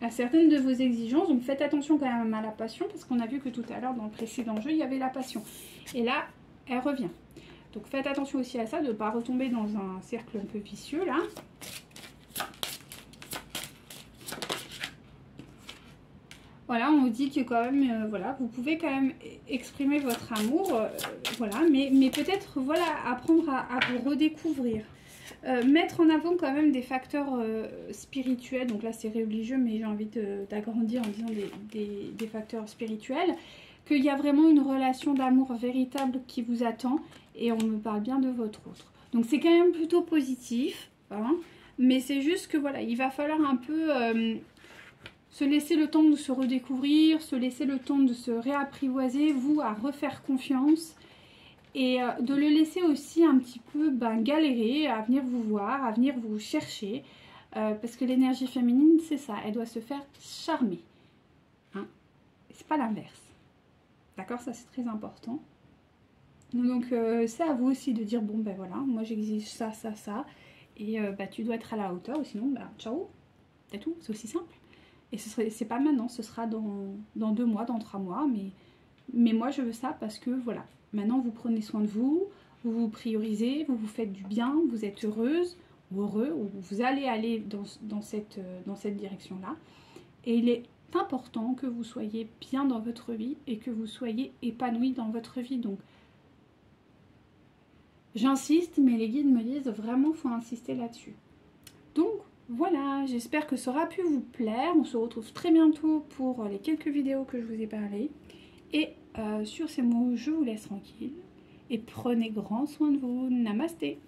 À certaines de vos exigences. Donc faites attention quand même à la passion, parce qu'on a vu que tout à l'heure, dans le précédent jeu, il y avait la passion. Et là, elle revient. Donc faites attention aussi à ça, de ne pas retomber dans un cercle un peu vicieux, là. Voilà, on vous dit que quand même, voilà, vous pouvez quand même exprimer votre amour, voilà, mais peut-être, voilà, apprendre à vous redécouvrir. Mettre en avant quand même des facteurs spirituels, donc là c'est religieux, mais j'ai envie d'agrandir en disant des facteurs spirituels, qu'il y a vraiment une relation d'amour véritable qui vous attend, et on me parle bien de votre autre. Donc c'est quand même plutôt positif, hein, mais c'est juste que voilà, il va falloir un peu... se laisser le temps de se redécouvrir, se laisser le temps de se réapprivoiser, vous, à refaire confiance. Et de le laisser aussi un petit peu galérer, à venir vous voir, à venir vous chercher. Parce que l'énergie féminine, c'est ça, elle doit se faire charmer. Hein? C'est pas l'inverse. D'accord? Ça, c'est très important. Donc, c'est à vous aussi de dire, bon, ben voilà, moi j'exige ça, ça, ça. Et tu dois être à la hauteur, ou sinon, ciao. C'est tout, c'est aussi simple. Et c'est pas maintenant, ce sera dans 2 mois, dans 3 mois. Mais moi, je veux ça parce que, voilà, maintenant, vous prenez soin de vous, vous vous priorisez, vous vous faites du bien, vous êtes heureuse ou heureux, ou vous allez aller dans cette direction-là. Et il est important que vous soyez bien dans votre vie et que vous soyez épanoui dans votre vie. Donc, j'insiste, mais les guides me disent vraiment, il faut insister là-dessus. Donc, voilà, j'espère que ça aura pu vous plaire. On se retrouve très bientôt pour les quelques vidéos que je vous ai parlé. Et sur ces mots, je vous laisse tranquille. Et prenez grand soin de vous. Namasté.